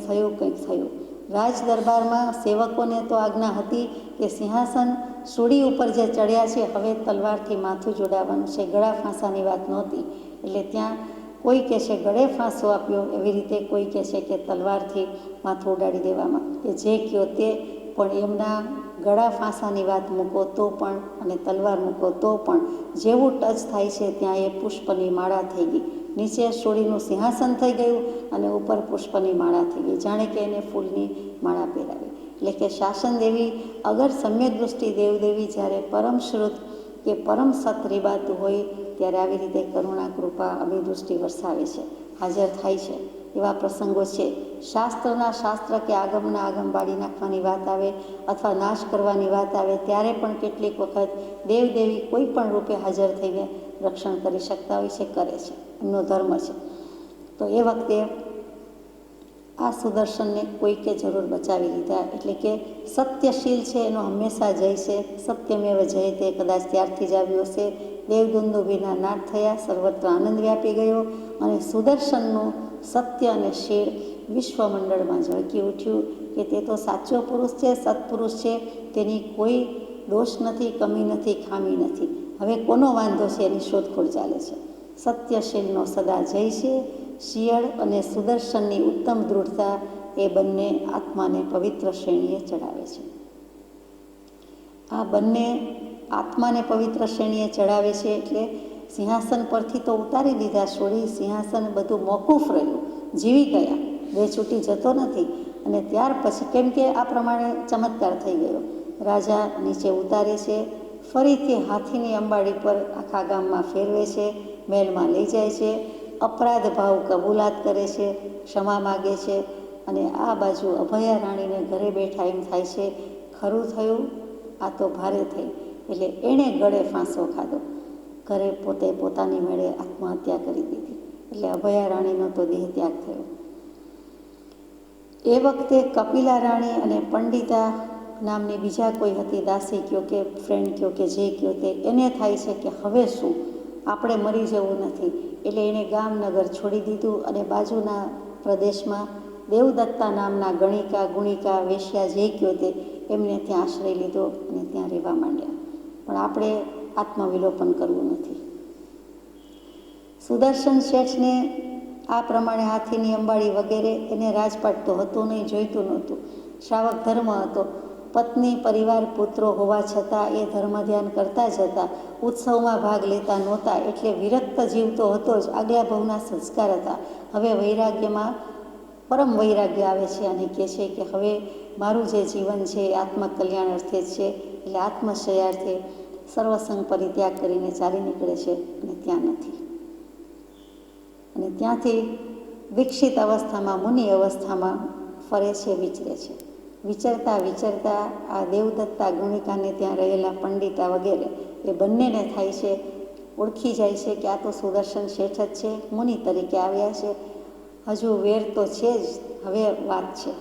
થયું. રાજ દરબારમાં સેવકોને તો આજ્ઞા હતી કે સિંહાસન શૂળી ઉપર જે ચડ્યા છે હવે તલવારથી માથું જોડાવવાનું છે, ગળા ફાંસાની વાત નહોતી. એટલે ત્યાં કોઈ કહે છે ગળે ફાંસો આપ્યો, એવી રીતે કોઈ કહે છે કે તલવારથી માથું ઉડાડી દેવામાં, કે જે કહો તે, પણ એમના ગળા ફાંસાની વાત મૂકો તો પણ અને તલવાર મૂકો તો પણ જેવું ટચ થાય છે ત્યાં એ પુષ્પની માળા થઈ ગઈ. નીચે શૂળીનું સિંહાસન થઈ ગયું અને ઉપર પુષ્પની માળા થઈ ગઈ, જાણે કે એને ફૂલની માળા પહેરાવી. એટલે કે શાસન દેવી અગર સમ્યક દૃષ્ટિ દેવદેવી જ્યારે પરમ શ્રુત કે પરમ સત રીબાતું હોય ત્યારે આવી રીતે કરુણા, કૃપા, અભિદૃષ્ટિ વરસાવે છે, હાજર થાય છે. એવા પ્રસંગો છે. શાસ્ત્રના શાસ્ત્ર કે આગમના આગમ બાળી નાખવાની વાત આવે અથવા નાશ કરવાની વાત આવે ત્યારે પણ કેટલીક વખત દેવદેવી કોઈ પણ રૂપે હાજર થઈને રક્ષણ કરી શકતા હોય છે, કરે છે, એમનો ધર્મ છે. તો એ વખતે આ સુદર્શનને કોઈકે જરૂર બચાવી લીધા. એટલે કે સત્યશીલ છે એનો હંમેશા જય છે. સત્યમેવ જયતે કદાચ ત્યારથી જ આવ્યું હશે. દેવદુંદુભીના નાદ થયા, સર્વત્ર આનંદ વ્યાપી ગયો અને સુદર્શનનું સત્ય અને શીળ વિશ્વમંડળમાં ઝળકી ઉઠ્યું કે તે તો સાચો પુરુષ છે, સત્પુરુષ છે, તેની કોઈ દોષ નથી, કમી નથી, ખામી નથી. હવે કોનો વાંધો છે એની શોધખોળ ચાલે છે. સત્યશીલનો સદા જય છે. શિયળ અને સુદર્શનની ઉત્તમ દૃઢતા એ બંને આત્માને પવિત્ર શ્રેણીએ ચડાવે છે. આ બંને આત્માને પવિત્ર શ્રેણીએ ચડાવે છે એટલે સિંહાસન પરથી તો ઉતારી દીધા, છોડી સિંહાસન બધું મોકૂફ રહ્યું, જીવી ગયા, બે છૂટી જતો નથી. અને ત્યાર પછી કેમ કે આ પ્રમાણે ચમત્કાર થઈ ગયો, રાજા નીચે ઉતારે છે, ફરીથી હાથીની અંબાડી પર આખા ગામમાં ફેરવે છે, મહેલમાં લઈ જાય છે, અપરાધ ભાવ કબૂલાત કરે છે, ક્ષમા માગે છે. અને આ બાજુ અભયા રાણીને ઘરે બેઠા એમ થાય છે, ખરું થયું, આ તો ભારે થઈ. એટલે એણે ગળે ફાંસો ખાધો, ઘરે પોતે પોતાની મેળે આત્મહત્યા કરી દીધી. એટલે અભયા રાણીનો તો દેહ ત્યાગ થયો. એ વખતે કપિલા રાણી અને પંડિતા નામની બીજા કોઈ હતી, દાસી કયો કે ફ્રેન્ડ કયો કે જે કયો તે, એને થાય છે કે હવે શું, આપણે મરી જવું નથી. એટલે એણે ગામનગર છોડી દીધું અને બાજુના પ્રદેશમાં દેવદત્તા નામના ગણિકા, ગુણિકા, વેશ્યા જે કયો તે એમને ત્યાં આશ્રય લીધો અને ત્યાં રહેવા માંડ્યા. પણ આપણે આત્મવિલોપન કરવું નથી. સુદર્શન શેઠને આ પ્રમાણે હાથીની અંબાડી વગેરે એને રાજપાટ તો હતું નહીં, જોઈતું નહોતું. શ્રાવક ધર્મ હતો, પત્ની, પરિવાર, પુત્રો હોવા છતાં એ ધર્મ ધ્યાન કરતા જ હતા. ઉત્સવમાં ભાગ લેતા નહોતા, એટલે વિરક્ત જીવ તો હતો જ, આગલા ભવના સંસ્કાર હતા. હવે વૈરાગ્યમાં પરમ વૈરાગ્ય આવે છે અને કહે છે કે હવે મારું જે જીવન છે એ આત્મકલ્યાણ અર્થે જ છે. એટલે આત્મશયાર્થે સર્વસંગ પરિત્યાગ કરીને ચાલી નીકળે છે અને ત્યાં નથી. અને ત્યાંથી વિકસિત અવસ્થામાં, મુનિ અવસ્થામાં ફરે છે, વિચરે છે. વિચરતા વિચરતા આ દેવદત્તા ગુણિકાને ત્યાં રહેલા પંડિતા વગેરે એ બંનેને થાય છે, ઓળખી જાય છે કે આ તો સુદર્શન શેઠ જ છે, મુનિ તરીકે આવ્યા છે, હજુ વેર તો છે જ, હવે વાત છે.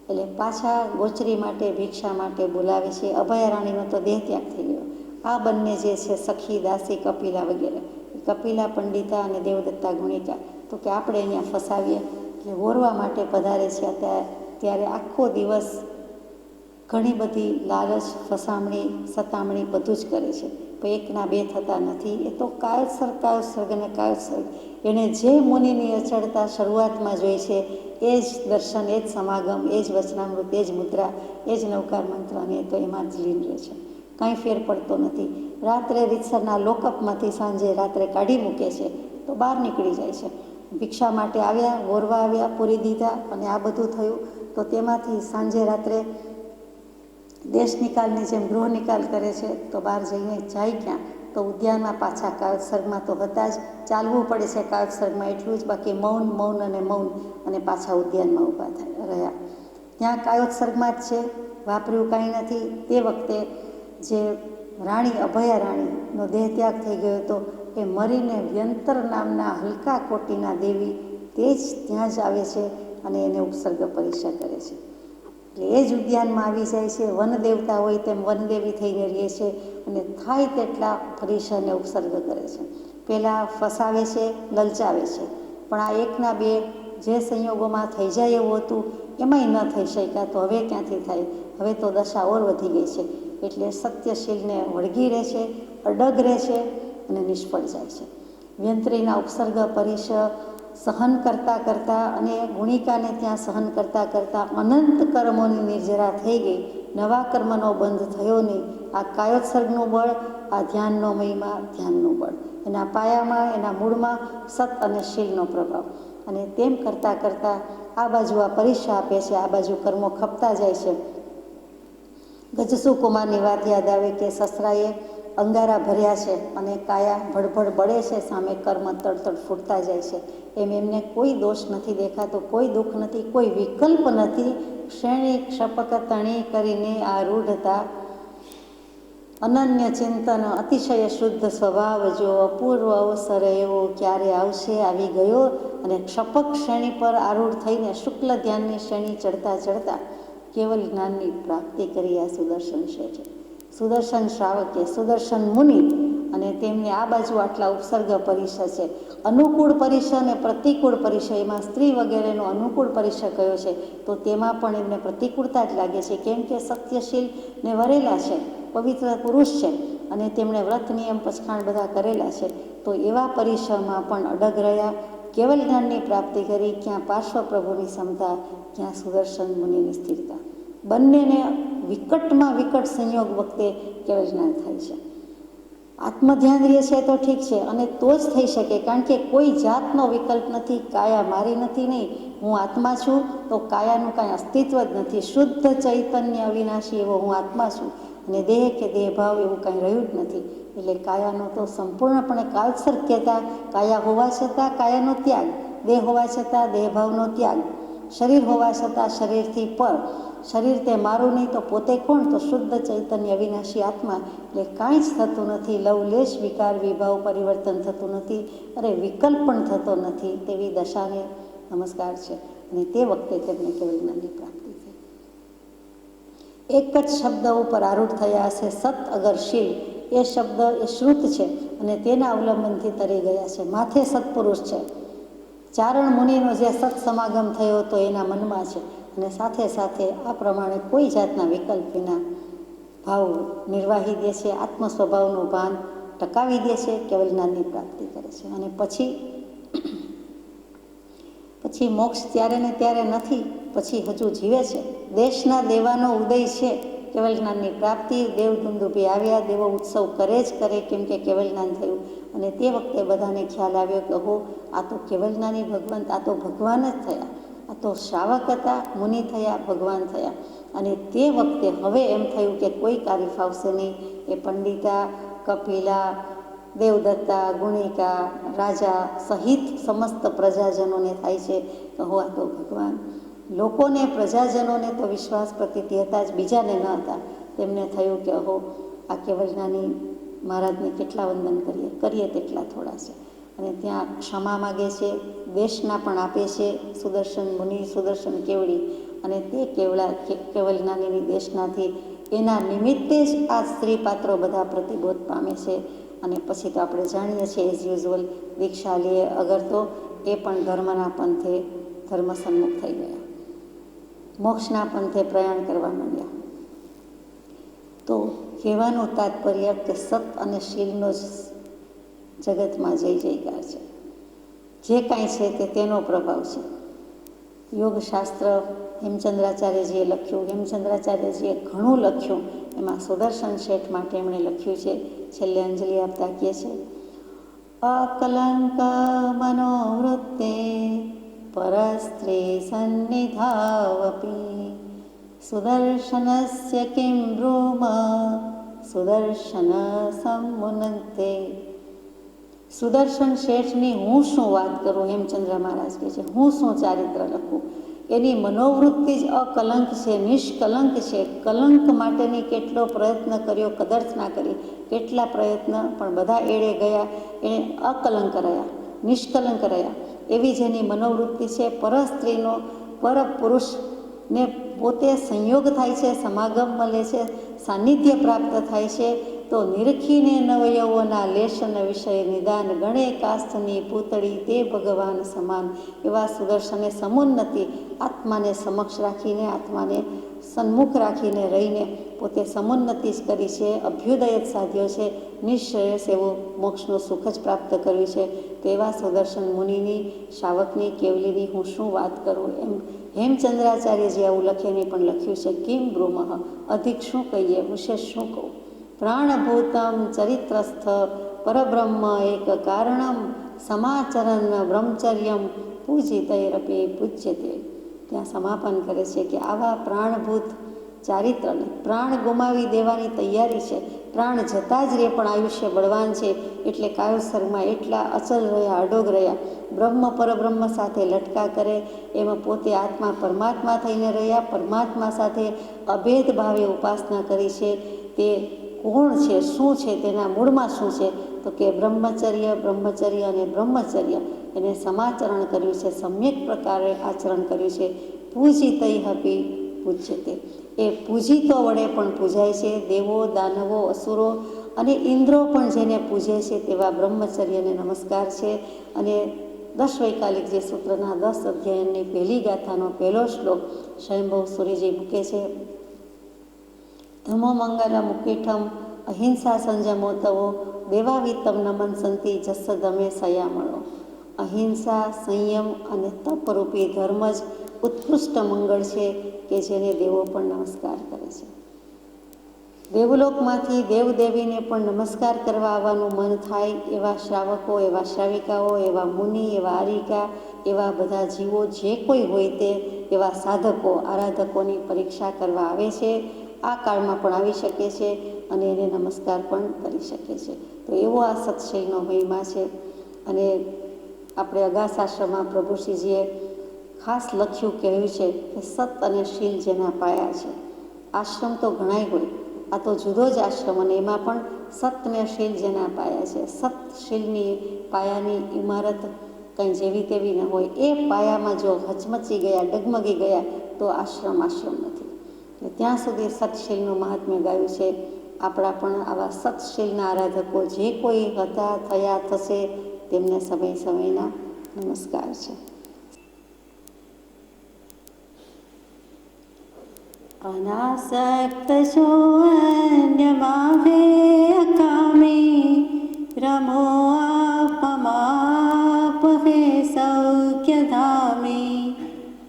એટલે પાછા ગોચરી માટે, ભિક્ષા માટે બોલાવે છે. અભયા રાણીનો તો દેહ ત્યાગ થઈ ગયો. આ બંને જે છે સખી, દાસી, કપિલા વગેરે, કપિલા પંડિતા અને દેવદત્તા ગુણિકા, તો કે આપણે અહીંયા ફસાવીએ એટલે વોરવા માટે પધારે છે. ત્યારે આખો દિવસ ઘણી બધી લાલચ, ફસામણી, સતામણી બધું જ કરે છે, પણ એકના બે થતા નથી. એ તો કાયોત્સર્ગ અને કાયોત્સર્ગ. એણે જે મુનિની અચળતા શરૂઆતમાં જોઈ છે એ જ દર્શન, એ જ સમાગમ, એ જ વચનામૃત, એ જ મુદ્રા, એ જ નવકાર મંત્ર, અને એ તો એમાં જ લીન રહે છે, કાંઈ ફેર પડતો નથી. રાત્રે રીતસરના લોકઅપમાંથી સાંજે રાત્રે કાઢી મૂકે છે તો બહાર નીકળી જાય છે. ભિક્ષા માટે આવ્યા, વોરવા આવ્યા, પૂરી દીધા અને આ બધું થયું. તો તેમાંથી સાંજે રાત્રે દેશ નિકાલની જેમ ગૃહ નિકાલ કરે છે. તો બહાર જઈને જાય ક્યાં, તો ઉદ્યાનમાં પાછા કાયોત્સર્ગમાં તો હતા જ, ચાલવું પડે છે કાયોત્સર્ગમાં એટલું જ, બાકી મૌન, મૌન અને મૌન, અને પાછા ઉદ્યાનમાં ઊભા રહ્યા. ત્યાં કાયોત્સર્ગમાં જ છે, વાપર્યું કાંઈ નથી. તે વખતે જે રાણી, અભયા રાણીનો દેહ ત્યાગ થઈ ગયો હતો, એ મરીને વ્યંતર નામના હલકા કોટીના દેવી તે જ ત્યાં જ આવે છે અને એને ઉપસર્ગ પરિચય કરે છે. એટલે એ જ ઉદ્યાનમાં આવી જાય છે. વન દેવતા હોય તેમ વનદેવી થઈને રહે છે અને થાય તેટલા પરિસરને ઉપસર્ગ કરે છે. પહેલાં ફસાવે છે, લલચાવે છે, પણ આ એકના બે જે સંયોગોમાં થઈ જાય એવું હતું એમાંય ન થઈ શક્યા, તો હવે ક્યાંથી થાય? હવે તો દશા ઓર વધી ગઈ છે. એટલે સત્યશીલને વળગી રહે છે, અડગ રહે છે અને નિષ્ફળ જાય છે. વ્યંત્રીના ઉપસર્ગ પરિશ સહન કરતાં કરતાં અને ગુણિકાને ત્યાં સહન કરતાં કરતાં અનંત કર્મોની નિર્જરા થઈ ગઈ. નવા કર્મનો બંધ થયો નહીં. આ કાયોત્સર્ગનું બળ, આ ધ્યાનનો મહિમા, ધ્યાનનું બળ, એના પાયામાં, એના મૂળમાં સત અને શીલનો પ્રભાવ. અને તેમ કરતાં કરતાં આ બાજુ આ પરીક્ષા આપે છે, આ બાજુ કર્મો ખપતા જાય છે. ગજસુ કુમારની વાત યાદ આવે કે સસરાએ અંગારા ભર્યા છે અને કાયા ભડભડ બળે છે, સામે કર્મ તડતડ ફૂટતા જાય છે. એમને કોઈ દોષ નથી દેખાતો, કોઈ દુઃખ નથી, કોઈ વિકલ્પ નથી. શ્રેણી ક્ષપક તણી કરીને આરૂઢતા, અનન્ય ચિંતન, અતિશય શુદ્ધ સ્વભાવ, જો અપૂર્વ અવસર એવો ક્યારે આવશે, આવી ગયો. અને ક્ષપક શ્રેણી પર આરૂઢ થઈને શુક્લ ધ્યાનની શ્રેણી ચડતા ચડતા કેવલ જ્ઞાનની પ્રાપ્તિ કરી આ સુદર્શન શેઠે. સુદર્શન શ્રાવકે, સુદર્શન મુનિ અને તેમને આ બાજુ આટલા ઉપસર્ગ પરિસર છે. અનુકૂળ પરિસર અને પ્રતિકૂળ પરિસર, એમાં સ્ત્રી વગેરેનો અનુકૂળ પરિસર કયો છે તો તેમાં પણ એમને પ્રતિકૂળતા જ લાગે છે, કેમ કે સત્યશીલ ને વરેલા છે, પવિત્ર પુરુષ છે અને તેમણે વ્રત નિયમ પછખાણ બધા કરેલા છે. તો એવા પરિસરમાં પણ અડગ રહ્યા, કેવલ જ્ઞાનની પ્રાપ્તિ કરી. ક્યાં પાર્શ્વ પ્રભુની ક્ષમતા, ક્યાં સુદર્શન મુનિની સ્થિરતા. બંનેને વિકટમાં વિકટ સંયોગ વખતે કેવલ જ્ઞાન થાય છે. આત્મધ્યાન રહે છે તો ઠીક છે, અને તો જ થઈ શકે, કારણ કે કોઈ જાતનો વિકલ્પ નથી. કાયા મારી નથી, નહીં હું આત્મા છું તો કાયાનું કાંઈ અસ્તિત્વ જ નથી. શુદ્ધ ચૈતન્ય અવિનાશી એવો હું આત્મા છું, અને દેહ કે દેહભાવ એવું કાંઈ રહ્યું જ નથી. એટલે કાયાનો તો સંપૂર્ણપણે કાલસર્ક્યતા, કાયા હોવા છતાં કાયાનો ત્યાગ, દેહ હોવા છતાં દેહભાવનો ત્યાગ, શરીર હોવા છતાં શરીરથી પર. શરીર તે મારું નહીં તો પોતે કોણ? તો શુદ્ધ ચૈતન્ય અવિનાશી આત્મા. એટલે કાંઈ જ થતું નથી. લવલેશ વિકાર વિભાવ પરિવર્તન થતું નથી, અરે વિકલ્પ પણ થતો નથી. તેવી દશાને નમસ્કાર છે, અને તે વખતે તેમને કેવલ જ્ઞાનની પ્રાપ્તિ થઈ. એક જ શબ્દ ઉપર આરૂઢ થયા હશે, સત અગર શીલ. એ શબ્દ એ શ્રુત છે અને તેના અવલંબનથી તરી ગયા છે. માથે સત્પુરુષ છે. ચારણ મુનિનો જે સત સમાગમ થયો હતો એના મનમાં છે, અને સાથે સાથે આ પ્રમાણે કોઈ જાતના વિકલ્પ વિના ભાવ નિર્વાહી દે છે, આત્મ સ્વભાવનું ભાન ટકાવી દે છે, કેવલ જ્ઞાનની પ્રાપ્તિ કરે છે. અને પછી મોક્ષ ત્યારે ને ત્યારે નથી, પછી હજુ જીવે છે. દેશના દેવાનો ઉદય છે, કેવલ જ્ઞાનની પ્રાપ્તિ. દેવ દુંદુભી આવ્યા, દેવો ઉત્સવ કરે જ કરે, કેમ કે કેવલ જ્ઞાન થયું. અને તે વખતે બધાને ખ્યાલ આવ્યો કે હો, આ તો કેવલ જ્ઞાની ભગવંત, આ તો ભગવાન જ થયા. આ તો શ્રાવક હતા, મુનિ થયા, ભગવાન થયા. અને તે વખતે હવે એમ થયું કે કોઈ કાર્ય ફાવશે નહીં. એ પંડિતા, કપિલા, દેવદત્તા, ગુણિકા, રાજા સહિત સમસ્ત પ્રજાજનોને થાય છે કે હો, આ તો ભગવાન. લોકોને, પ્રજાજનોને તો વિશ્વાસ પ્રતીતિ હતા જ, બીજાને ન હતા. તેમને થયું કે હો, આ કેવલ જ્ઞાની મહારાજને કેટલા વંદન કરીએ તેટલા થોડા છે. અને ત્યાં ક્ષમા માગે છે, દેશના પણ આપે છે. સુદર્શન મુનિ, સુદર્શન કેવડી, અને તે કેવલ જ્ઞાનીની દેશનાથી એના નિમિત્તે જ આ સ્ત્રી પાત્રો બધા પ્રતિબોધ પામે છે. અને પછી તો આપણે જાણીએ છીએ એઝ યુઝ્યુઅલ દીક્ષા લઈએ અગર તો એ પણ ધર્મના પંથે ધર્મ સન્મુખ થઈ ગયા, મોક્ષના પંથે પ્રયાણ કરવા માંડ્યા. તો કહેવાનું તાત્પર્ય કે સત અને શીલનો જ જગતમાં જય જયકાર છે. જે કાંઈ છે તે તેનો પ્રભાવ છે. યોગશાસ્ત્ર હેમચંદ્રાચાર્યજીએ લખ્યું. હેમચંદ્રાચાર્યજીએ ઘણું લખ્યું. એમાં સુદર્શન શેઠ માટે એમણે લખ્યું છે. છેલ્લે અંજલિ આપતા કહે છે, અકલંક મનોવૃત્તે પરસ્ત્રી સન્નિધાવપી સુદર્શનસ્ય કિં બ્રૂમ સુદર્શન સમુનંતે. સુદર્શન શેઠની હું શું વાત કરું? હેમચંદ્ર મહારાજ કહે છે, હું શું ચારિત્ર લખું? એની મનોવૃત્તિ જ અકલંક છે, નિષ્કલંક છે. કલંક માટેની કેટલો પ્રયત્ન કર્યો, કદર્થ ના કરી, કેટલા પ્રયત્ન, પણ બધા એળે ગયા. એણે અકલંક રહ્યા, નિષ્કલંક રહ્યા. એવી જેની મનોવૃત્તિ છે. પરસ્ત્રીનો, પર પુરુષને પોતે સંયોગ થાય છે, સમાગમ મળે છે, સાનિધ્ય પ્રાપ્ત થાય છે. તો નિરખીને નવયૌવના લેશન વિષય નિદાન ગણે કાસ્થની પૂતળી તે ભગવાન સમાન. એવા સુદર્શને સમુન્નતિ, આત્માને સમક્ષ રાખીને, આત્માને સન્મુખ રાખીને રહીને પોતે સમુન્નતિ જ કરી છે, અભ્યુદય જ સાધ્યો છે, નિશ્રેયસ એવું મોક્ષનું સુખ જ પ્રાપ્ત કર્યું છે. તો એવા સુદર્શન મુનિની, શાવકની, કેવલીની હું શું વાત કરું? એમ હેમચંદ્રાચાર્યજી આવું લખીને પણ લખ્યું છે, કિમ બ્રૂમઃ, અધિક શું કહીએ, વિશેષ શું કહું? પ્રાણભૂતમ ચરિત્રસ્થ પરબ્રહ્મ એક કારણમ સમાચરણ બ્રહ્મચર્યમ પૂજિતૈરપી પૂજ્યતે. ત્યાં સમાપન કરે છે કે આવા પ્રાણભૂત ચારિત્રને, પ્રાણ ગુમાવી દેવાની તૈયારી છે, પ્રાણ જતા જ રે પણ આયુષ્ય બળવાન છે, એટલે કાયોસર્ગમાં એટલા અચલ રહ્યા, અડોગ રહ્યા, બ્રહ્મ પરબ્રહ્મ સાથે લટકા કરે, એમાં પોતે આત્મા પરમાત્મા થઈને રહ્યા, પરમાત્મા સાથે અભેદ ભાવે ઉપાસના કરી છે. તે કોણ છે, શું છે, તેના મૂળમાં શું છે? તો કે બ્રહ્મચર્ય અને બ્રહ્મચર્ય એને સમાચરણ કર્યું છે, સમ્યક પ્રકારે આચરણ કર્યું છે. પૂજિતૈરપી પૂજ્યતે, એ પૂજિતો વડે પણ પૂજાય છે. દેવો, દાનવો, અસુરો અને ઇન્દ્રો પણ જેને પૂજે છે તેવા બ્રહ્મચર્યને નમસ્કાર છે. અને 10 વૈકાલિક જે સૂત્રના 10 અધ્યાયની પહેલી ગાથાનો પહેલો શ્લોક સ્વયંભૂ સૂર્યજી મૂકે છે. ધમો મંગલ મુકીઠમ અહિંસા સંજમો તવો દેવાવિતમ નમન સંતિ જસ ધમે સયામળો. અહિંસા, સંયમ અને તપરૂપી ધર્મ જ ઉત્કૃષ્ટ મંગળ છે કે જેને દેવો પણ નમસ્કાર કરે છે. દેવલોકમાંથી દેવદેવીને પણ નમસ્કાર કરવા આવવાનું મન થાય એવા શ્રાવકો, એવા શ્રાવિકાઓ, એવા મુનિ, એવા આરિકા, એવા બધા જીવો જે કોઈ હોય તે એવા સાધકો, આરાધકોની પરીક્ષા કરવા આવે છે. આ કાળમાં પણ આવી શકે છે અને એને નમસ્કાર પણ કરી શકે છે. તો એવો આ સત્શીલનો મહિમા છે. અને આપણે અગાસાશ્રમમાં પ્રભુશ્રીજીએ ખાસ લખ્યું કહ્યું છે કે સત અને શીલ જેના પાયા છે. આશ્રમ તો ઘણાય હોય, આ તો જુદો જ આશ્રમ, અને એમાં પણ સત અને શીલ જેના પાયા છે. સત શીલની પાયાની ઇમારત કંઈ જેવી તેવી ન હોય. એ પાયામાં જો હચમચી ગયા, ડગમગી ગયા તો આશ્રમ નથી. ત્યાં સુધી સતશીલનું મહાત્મ્ય ગાયું છે. આપણા પણ આવા સતશીલના આરાધકો જે કોઈ હતા, થયા, થશે તેમને સમયના નમસ્કાર છે. અનાસક્ત છો અન્યમાવે અકામે રમો આપમાપહે સૌખ્યધામે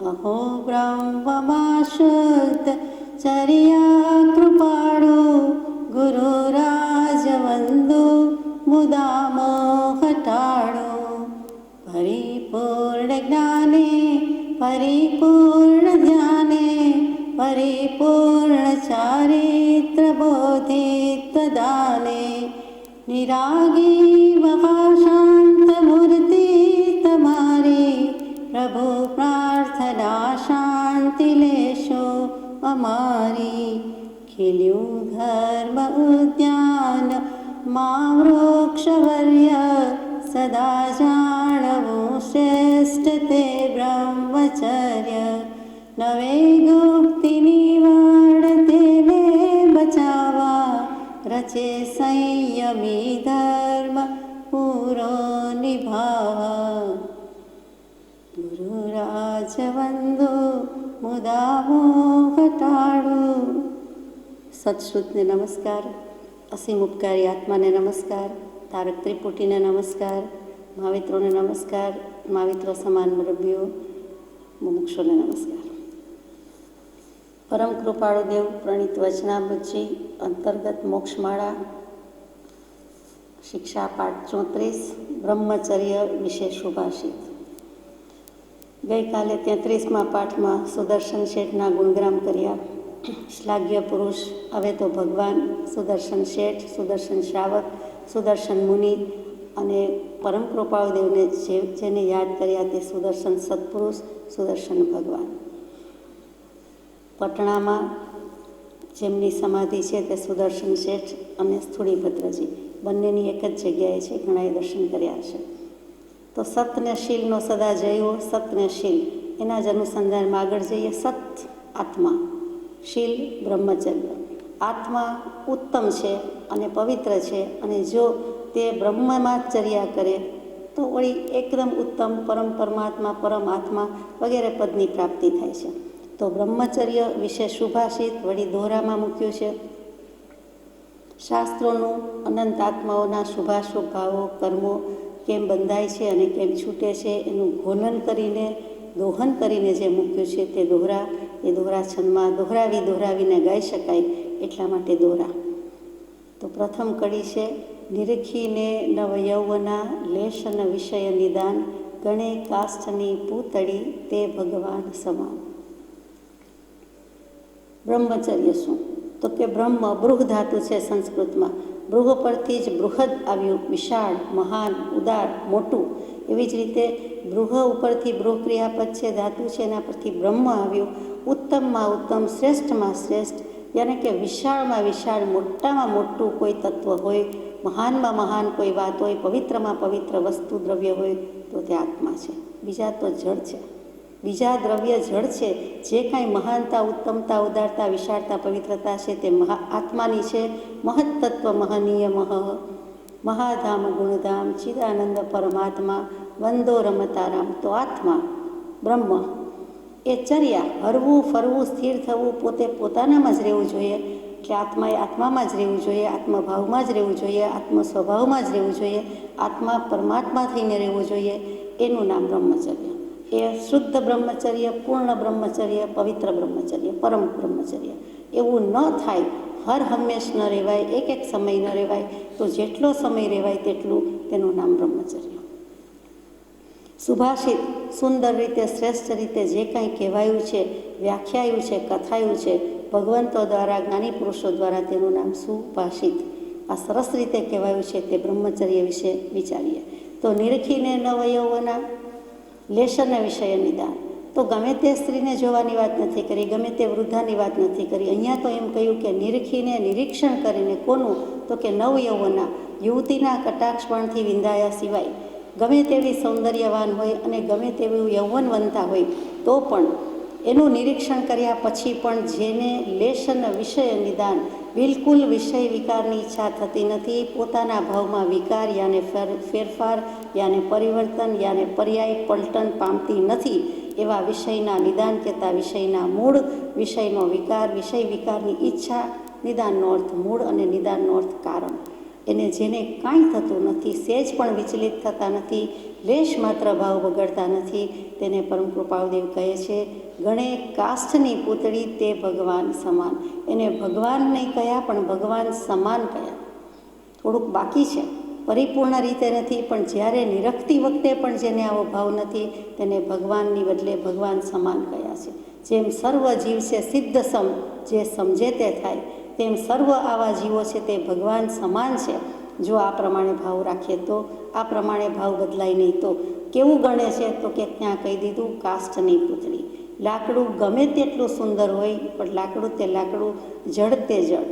અહો બ્રહ્મમાં શુદ્ધ ચર્યા કૃપાળુ ગુરુ રાજવંદુ મુદામો હટાળો. પરિપૂર્ણ જ્ઞાને પરિપૂર્ણ ધ્યાને પરિપૂર્ણ ચારિત્ર બોધિત્વ દાને નિરાગી મહાશાંત મૂર્તિ તમારી પ્રભુ પ્રાર્થના શાંતિ લેશો અમારી. ખીલ્યું ધર્મ ઉદ્યાન મા વૃક્ષવર્ય સદા જાણવું શ્રેષ્ઠ તે બ્રહ્મચર્ય. નવે ગુપ્તિની વાડ તેને બચાવા રચે સંયમી ધર્મ પૂરો નિભાવા. ગુરુ રાજવંદુ મુદામો ઘટાડું. સત્શ્રુતને નમસ્કાર, અસીમ ઉપકારી આત્માને નમસ્કાર, તારક ત્રિપુટીને નમસ્કાર, મહાવિત્રોને નમસ્કાર, મહાવિત્રો સમાન મુરબ્બીઓ, મુમુક્ષોને નમસ્કાર. પરમ કૃપાળુ દેવ પ્રણીત વચનામૃતજી અંતર્ગત મોક્ષમાળા શિક્ષા પાઠ 34 બ્રહ્મચર્ય વિશે સુભાષિત. ગઈકાલે 33મા પાઠમાં સુદર્શન શેઠના ગુણગ્રામ કર્યા. શ્લાઘ્ય પુરુષ, હવે તો ભગવાન, સુદર્શન શેઠ, સુદર્શન શ્રાવક, સુદર્શન મુનિ અને પરમ કૃપાળુ દેવને જેને યાદ કર્યા તે સુદર્શન સત્પુરુષ, સુદર્શન ભગવાન. પટણામાં જેમની સમાધિ છે તે સુદર્શન શેઠ અને સ્થૂળીભદ્રજી બંનેની એક જ જગ્યાએ છે. ઘણાએ દર્શન કર્યા છે. તો સતને શીલનો સદા જયો. સતને શીલ એના જ અનુસંધાનમાં આગળ જઈએ. સત આત્મા, શીલ બ્રહ્મચર્ય. આત્મા ઉત્તમ છે અને પવિત્ર છે, અને જો તે બ્રહ્મમાં જ ચર્યા કરે તો વળી એકદમ ઉત્તમ પરમ પરમાત્મા, પરમ આત્મા વગેરે પદની પ્રાપ્તિ થાય છે. તો બ્રહ્મચર્ય વિશે સુભાષિત વળી દોહરામાં મૂક્યું છે. શાસ્ત્રોનું અનંત આત્માઓના શુભાશુભ ભાવો, કર્મો કેમ બંધાય છે અને કેમ છૂટે છે એનું ઘોલન કરીને, દોહન કરીને જે મૂક્યું છે તે દોહરા. એ દોહરા છંદમાં દોહરાવીને ગાઈ શકાય એટલા માટે દોહરા. તો પ્રથમ કડી છે નિરખીને નવ યૌવના લેશન વિષય નિદાન ગણે કાષ્ઠની પૂતળી તે ભગવાન સમાન. બ્રહ્મચર્ય શું? તો કે બ્રહ્મ બૃહ ધાતુ છે સંસ્કૃતમાં. બૃહ પરથી જ બૃહદ આવ્યું, વિશાળ, મહાન, ઉદાર, મોટું. એવી જ રીતે બૃહ ઉપરથી બૃહ ક્રિયાપદ છે, ધાતુ છે, એના પરથી બ્રહ્મ આવ્યું. ઉત્તમમાં ઉત્તમ, શ્રેષ્ઠમાં શ્રેષ્ઠ, યાને કે વિશાળમાં વિશાળ, મોટામાં મોટું કોઈ તત્વ હોય, મહાનમાં મહાન કોઈ વાત હોય, પવિત્રમાં પવિત્ર વસ્તુ દ્રવ્ય હોય તો તે આત્મા છે. બીજા તો જળ છે. બીજા દ્રવ્ય જળ છે. જે કાંઈ મહાનતા, ઉત્તમતા, ઉદારતા, વિશાળતા, પવિત્રતા છે તે આત્માની છે. મહત્તત્વ મહનીય મહાધામ ગુણધામ ચિદાનંદ પરમાત્મા વંદો રમતારામ. તો આત્મા બ્રહ્મ એ ચર્યા, હરવું ફરવું, સ્થિર થવું, પોતે પોતાનામાં જ રહેવું જોઈએ. એટલે આત્માએ આત્મામાં જ રહેવું જોઈએ, આત્મભાવમાં જ રહેવું જોઈએ, આત્મ સ્વભાવમાં જ રહેવું જોઈએ, આત્મા પરમાત્મા થઈને રહેવું જોઈએ. એનું નામ બ્રહ્મચર્ય. એ શુદ્ધ બ્રહ્મચર્ય, પૂર્ણ બ્રહ્મચર્ય, પવિત્ર બ્રહ્મચર્ય, પરમ બ્રહ્મચર્ય. એવું ન થાય, હર હંમેશ ન રહેવાય, એક એક સમય ન રહેવાય, તો જેટલો સમય રહેવાય તેટલું તેનું નામ બ્રહ્મચર્ય. સુભાષિત સુંદર રીતે, શ્રેષ્ઠ રીતે જે કાંઈ કહેવાયું છે, વ્યાખ્યાયું છે, કથાયું છે ભગવંતો દ્વારા, જ્ઞાની પુરુષો દ્વારા, તેનું નામ સુભાષિત. આ સરસ રીતે કહેવાયું છે તે બ્રહ્મચર્ય વિશે વિચારીએ. તો નિરખીને નવયૌવના લેશન વિષય નિદાન. તો ગમે તે સ્ત્રીને જોવાની વાત નથી કરી, ગમે તે વૃદ્ધાની વાત નથી કરી. અહીંયા તો એમ કહ્યું કે નિરખીને, નિરીક્ષણ કરીને. કોનું? તો કે નવયૌવના, યુવતીના કટાક્ષપણથી વિંધાયા સિવાય ગમે તેવી સૌંદર્યવાન હોય અને ગમે તેવું યૌવનવંતા હોય તો પણ એનું નિરીક્ષણ કર્યા પછી પણ જેને લેશન વિષય નિદાન, બિલકુલ વિષય વિકારની ઈચ્છા થતી નથી, પોતાના ભાવમાં વિકાર યાને ફેરફાર યાને પરિવર્તન યાને પર્યાય પલટન પામતી નથી, એવા વિષયના નિદાન કહેતા વિષયના મૂળ, વિષયનો વિકાર, વિષય વિકારની ઈચ્છા. નિદાનનો અર્થ મૂળ અને નિદાનનો અર્થ કારણ. એને જેને કાંઈ થતું નથી, સેજ પણ વિચલિત થતા નથી, લેશ માત્ર ભાવ બગડતા નથી, તેને પરમ કૃપાળુદેવ કહે છે ગણે કાષ્ઠની પૂતળી તે ભગવાન સમાન. એને ભગવાન નહીં કહ્યા પણ ભગવાન સમાન કહ્યા. થોડુંક બાકી છે, પરિપૂર્ણ રીતે નથી, પણ જ્યારે નિરખતી વખતે પણ જેને આવો ભાવ નથી તેને ભગવાનની બદલે ભગવાન સમાન કહ્યા છે. જેમ સર્વ જીવ છે સિદ્ધ સમ, જે સમજે તે થાય, તેમ સર્વ આવા જીવો છે તે ભગવાન સમાન છે. જો આ પ્રમાણે ભાવ રાખીએ તો, આ પ્રમાણે ભાવ બદલાય નહીં તો કેવું ગણે છે? તો કે ત્યાં કહી દીધું કાષ્ઠની પૂતળી. લાકડું ગમે તેટલું સુંદર હોય પણ લાકડું તે લાકડું, જળ તે જળ.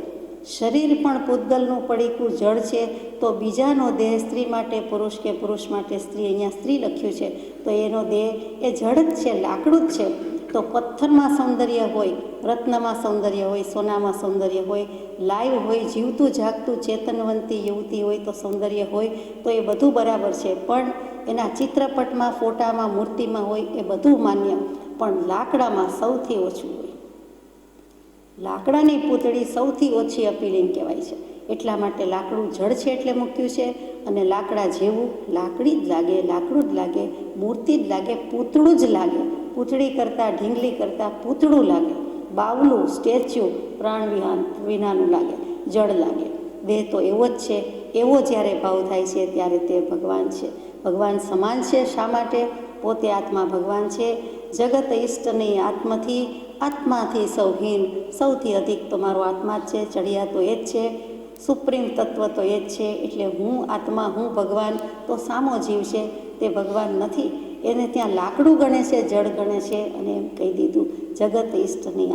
શરીર પણ પૂતગલનું પડીકું જળ છે, તો બીજાનો દેહ સ્ત્રી માટે પુરુષ કે પુરુષ માટે સ્ત્રી, અહીંયા સ્ત્રી લખ્યું છે તો એનો દેહ એ જળ જ છે, લાકડું જ છે. તો પથ્થરમાં સૌંદર્ય હોય, રત્નમાં સૌંદર્ય હોય, સોનામાં સૌંદર્ય હોય, લાઈવ હોય, જીવતું જાગતું ચેતનવંતી યુવતી હોય તો સૌંદર્ય હોય, તો એ બધું બરાબર છે. પણ એના ચિત્રપટમાં, ફોટામાં, મૂર્તિમાં હોય એ બધું માન્ય, પણ લાકડામાં સૌથી ઓછું હોય. લાકડાની પૂતળી સૌથી ઓછી અપીલિંગ કહેવાય છે. એટલા માટે લાકડું જળ છે એટલે મૂક્યું છે. અને લાકડા જેવું લાકડી જ લાગે, લાકડું જ લાગે, મૂર્તિ જ લાગે, પૂતળું જ લાગે. પૂતળી કરતાં, ઢીંગલી કરતાં પૂતળું લાગે. બાવલું, સ્ટેચ્યુ પ્રાણ વિનાનું લાગે, જળ લાગે. દેહ તો એવો જ છે. એવો જ્યારે ભાવ થાય છે ત્યારે તે ભગવાન છે. ભગવાન સમાન છે. શા માટે? પોતે આત્મા ભગવાન છે. જગત ઈષ્ટની આત્માથી સૌહીન, સૌથી અધિક તો મારો આત્મા જ છે. ચડિયા તો એ જ છે, સુપ્રીમ તત્વ તો એ જ છે. એટલે હું આત્મા, હું ભગવાન, તો સામો જીવ છે તે ભગવાન નથી. એને ત્યાં લાકડું ગણે છે, જળ ગણે છે. અને એમ કહી દીધું જગત ઈષ્ટની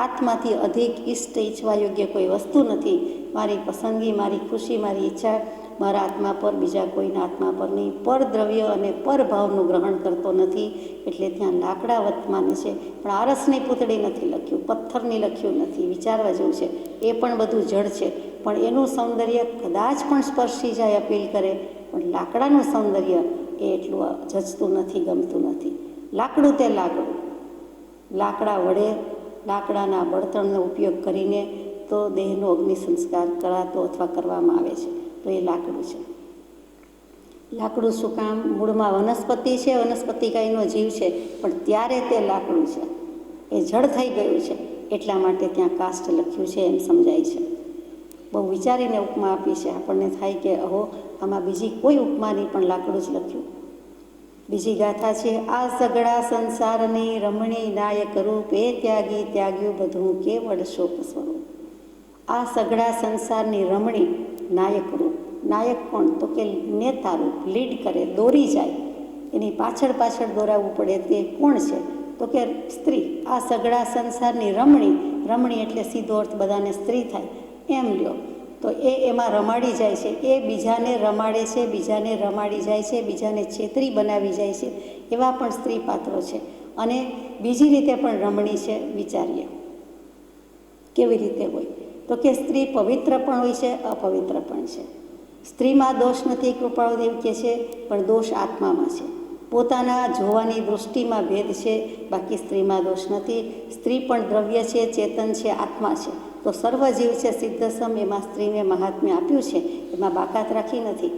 આત્માથી અધિક ઈષ્ટ, ઈચ્છવા યોગ્ય કોઈ વસ્તુ નથી. મારી પસંદગી, મારી ખુશી, મારી ઈચ્છા મારા આત્મા પર, બીજા કોઈના આત્મા પર નહીં. પર દ્રવ્ય અને પર ભાવનું ગ્રહણ કરતો નથી. એટલે ત્યાં લાકડાવત માને છે. પણ આરસની પૂતળી નથી લખ્યું, પથ્થરની લખ્યું નથી. વિચારવા જેવું છે. એ પણ બધું જળ છે, પણ એનું સૌંદર્ય કદાચ પણ સ્પર્શી જાય, અપીલ કરે. પણ લાકડાનું સૌંદર્ય એ એટલું જચતું નથી, ગમતું નથી. લાકડું તે લાકડું, લાકડા વડે, લાકડાના બળતણનો ઉપયોગ કરીને તો દેહનો અગ્નિ સંસ્કાર કરાતો અથવા કરવામાં આવે છે. તો એ લાકડું છે. લાકડું શું કામ? મૂળમાં વનસ્પતિ છે, વનસ્પતિ કાંઈનો જીવ છે, પણ ત્યારે તે લાકડું છે, એ જળ થઈ ગયું છે. એટલા માટે ત્યાં કાષ્ઠ લખ્યું છે એમ સમજાય છે. બહુ વિચારીને ઉપમા આપી છે. આપણને થાય કે અહો, આમાં બીજી કોઈ ઉપમા નહીં, પણ લાકડું જ લખ્યું. બીજી ગાથા છે આ સગડા સંસારની રમણી નાયક રૂપ, એ ત્યાગી ત્યાગ્યું બધું કેવળ શોક સ્વરૂપ. આ સગડા સંસારની રમણી નાયક રૂપ. નાયક કોણ? તો કે નેતા રૂપ, લીડ કરે, દોરી જાય, એની પાછળ પાછળ દોરાવવું પડે તે કોણ છે? તો કે સ્ત્રી. આ સગડા સંસારની રમણી, રમણી એટલે સીધો અર્થ બધાને સ્ત્રી થાય એમ લ્યો. તો એ એમાં રમાડી જાય છે, એ બીજાને રમાડે છે, બીજાને રમાડી જાય છે, બીજાને છેતરી બનાવી જાય છે. એવા પણ સ્ત્રી પાત્રો છે. અને બીજી રીતે પણ રમણી છે. વિચારીએ કેવી રીતે હોય તો કે સ્ત્રી પવિત્ર પણ હોય છે, અપવિત્ર પણ છે. સ્ત્રીમાં દોષ નથી, કૃપાળુદેવ કહે છે, પણ દોષ આત્મામાં છે. પોતાના જોવાની દૃષ્ટિમાં ભેદ છે, બાકી સ્ત્રીમાં દોષ નથી. સ્ત્રી પણ દ્રવ્ય છે, ચેતન છે, આત્મા છે. તો સર્વજીવ છે સિદ્ધસમ, એમાં સ્ત્રીને મહાત્મ્ય આપ્યું છે, એમાં બાકાત રાખી નથી.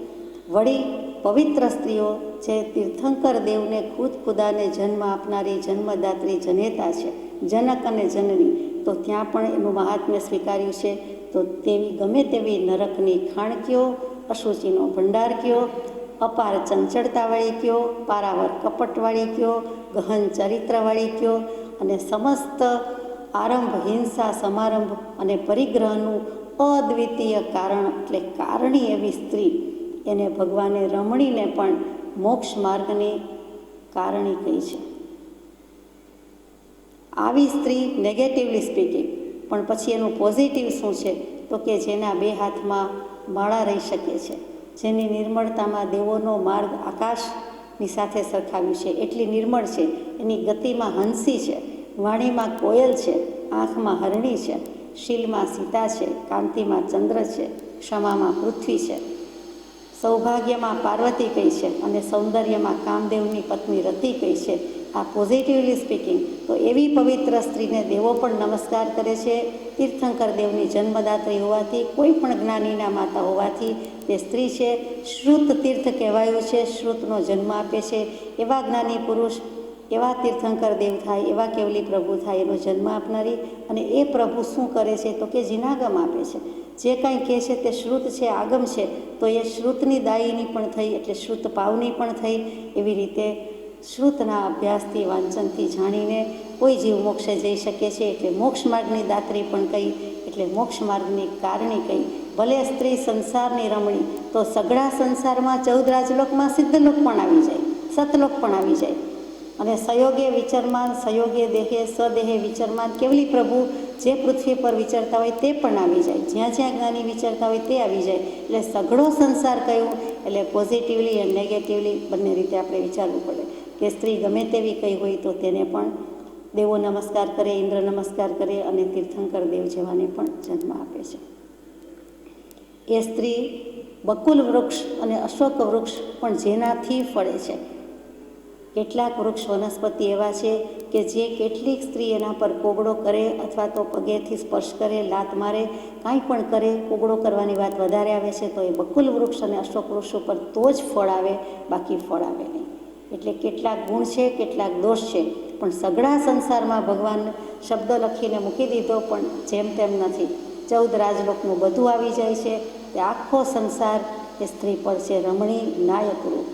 વળી પવિત્ર સ્ત્રીઓ જે તીર્થંકર દેવને ખુદ ખુદાને જન્મ આપનારી, જન્મદાત્રી, જનેતા છે, જનક અને જનની, તો ત્યાં પણ એનું મહાત્મ્ય સ્વીકાર્યું છે. તો તેવી ગમે તેવી નરકની ખાણ કયો, અશુચિનો ભંડાર કયો, અપાર ચંચળતાવાળી કયો, પારાવર કપટવાળી કયો, ગહન ચરિત્રવાળી કયો, અને સમસ્ત આરંભ, હિંસા, સમારંભ અને પરિગ્રહનું અદ્વિતીય કારણ એટલે કારણી એવી સ્ત્રી, એને ભગવાને રમણીને પણ મોક્ષ માર્ગની કારણી કહી છે. આવી સ્ત્રી નેગેટિવલી સ્પીકિંગ, પણ પછી એનું પોઝિટિવ શું છે તો કે જેના બે હાથમાં માળા રહી શકે છે, જેની નિર્મળતામાં દેવોનો માર્ગ આકાશની સાથે સરખાવ્યું છે એટલી નિર્મળ છે, એની ગતિમાં હંસી છે, વાણીમાં કોયલ છે, આંખમાં હરણી છે, શીલમાં સીતા છે, કાંતિમાં ચંદ્ર છે, ક્ષમામાં પૃથ્વી છે, સૌભાગ્યમાં પાર્વતી કહી છે, અને સૌંદર્યમાં કામદેવની પત્ની રતિ કહી છે. આ પોઝિટિવલી સ્પીકિંગ. તો એવી પવિત્ર સ્ત્રીને દેવો પણ નમસ્કાર કરે છે. તીર્થંકર દેવની જન્મદાત્રી હોવાથી, કોઈ પણ જ્ઞાનીના માતા હોવાથી તે સ્ત્રી છે. શ્રુત તીર્થ કહેવાયું છે, શ્રુતનો જન્મ આપે છે. એવા જ્ઞાની પુરુષ, એવા તીર્થંકર દેવ થાય, એવા કેવલી પ્રભુ થાય, એનો જન્મ આપનારી. અને એ પ્રભુ શું કરે છે તો કે જીનાગમ આપે છે. જે કંઈ કહે છે તે શ્રુત છે, આગમ છે. તો એ શ્રુતની દાયીની પણ થઈ, એટલે શ્રુત પાવની પણ થઈ. એવી રીતે શ્રુતના અભ્યાસથી, વાંચનથી જાણીને કોઈ જીવ મોક્ષે જઈ શકે છે. એટલે મોક્ષ માર્ગની દાત્રી પણ કહી, એટલે મોક્ષ માર્ગની કારણી કહી. ભલે સ્ત્રી સંસારની રમણી, તો સઘળા સંસારમાં 14 રાજલોકમાં સિદ્ધલોક પણ આવી જાય, સતલોક પણ આવી જાય. અને સયોગે વિચરમાન, સયોગે દેહે, સ્વદેહે વિચરમાન, કેવલી પ્રભુ જે પૃથ્વી પર વિચરતા હોય તે પણ આવી જાય, જ્યાં જ્યાં જ્ઞાની વિચરતા હોય તે આવી જાય. એટલે સઘળો સંસાર કહ્યું, એટલે પોઝિટિવલી અને નેગેટિવલી બંને રીતે આપણે વિચારવું પડે કે સ્ત્રી ગમે તેવી કહી હોય તો તેને પણ દેવો નમસ્કાર કરે, ઇન્દ્ર નમસ્કાર કરે, અને તીર્થંકર દેવ જેવાને પણ જન્મ આપે છે. એ સ્ત્રી બકુલ વૃક્ષ અને અશોક વૃક્ષ પણ જેનાથી ફળે છે. કેટલાક વૃક્ષ વનસ્પતિ એવા છે કે જે કેટલીક સ્ત્રી એના પર કોગળો કરે, અથવા તો પગેથી સ્પર્શ કરે, લાત મારે, કાંઈ પણ કરે, કોગળો કરવાની વાત વધારે આવે છે, તો એ બકુલ વૃક્ષ અને અશોક વૃક્ષ ઉપર તો જ ફળ આવે, બાકી ફળ આવે નહીં. એટલે કેટલાક ગુણ છે, કેટલાક દોષ છે, પણ સઘળા સંસારમાં ભગવાન શબ્દ લખીને મૂકી દીધો, પણ જેમ તેમ નથી. 14 રાજલોકનું બધું આવી જાય છે. તે આખો સંસાર એ સ્ત્રી પર છે, રમણી, નાયકરૂપ.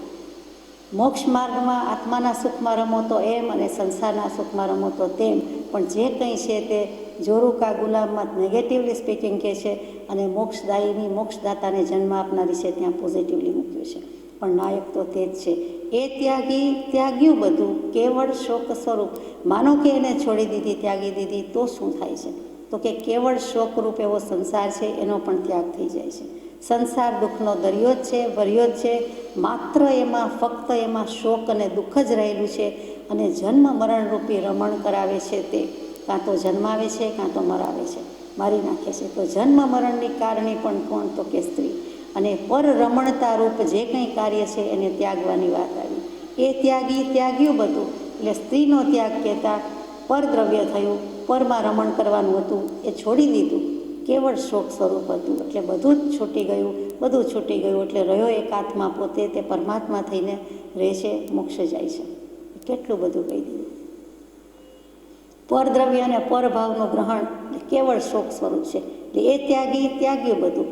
મોક્ષ માર્ગમાં આત્માના સુખમાં રમો તો એમ, અને સંસારના સુખમાં રમો તો તેમ. પણ જે કંઈ છે તે જોરુકા ગુલામમાં નેગેટિવલી સ્પીકિંગ કહે છે, અને મોક્ષદાયીની, મોક્ષદાતાને જન્મ આપનારી છે ત્યાં પોઝિટિવલી મૂક્યું છે. પણ નાયક તો તે જ છે. એ ત્યાગી, ત્યાગ્યું બધું, કેવળ શોક સ્વરૂપ. માનો કે એને છોડી દીધી, ત્યાગી દીધી, તો શું થાય છે તો કે કેવળ શોકરૂપ એવો સંસાર છે, એનો પણ ત્યાગ થઈ જાય છે. સંસાર દુઃખનો દરિયો જ છે, ભર્યો જ છે. માત્ર એમાં, ફક્ત એમાં શોક અને દુઃખ જ રહેલું છે. અને જન્મ મરણરૂપી રમણ કરાવે છે. તે કાં તો જન્માવે છે, કાં તો મરાવે છે, મારી નાખે છે. તો જન્મ મરણની કારણી પણ કોણ તો કે સ્ત્રી. અને પર રમણતા રૂપ જે કંઈ કાર્ય છે એને ત્યાગવાની વાત આવી. એ ત્યાગી, ત્યાગ્યું બધું. એટલે સ્ત્રીનો ત્યાગ કહેતા પરદ્રવ્ય થયું, પરમાં રમણ કરવાનું હતું, એ છોડી દીધું. કેવળ શોક સ્વરૂપ હતું, એટલે બધું જ છૂટી ગયું, બધું છૂટી ગયું. એટલે રહ્યો એક આત્મા પોતે, તે પરમાત્મા થઈને રહે છે, મોક્ષે જાય છે. કેટલું બધું કહી દીધું. પરદ્રવ્ય અને પરભાવનું ગ્રહણ કેવળ શોક સ્વરૂપ છે. એટલે એ ત્યાગી, ત્યાગ્યું બધું.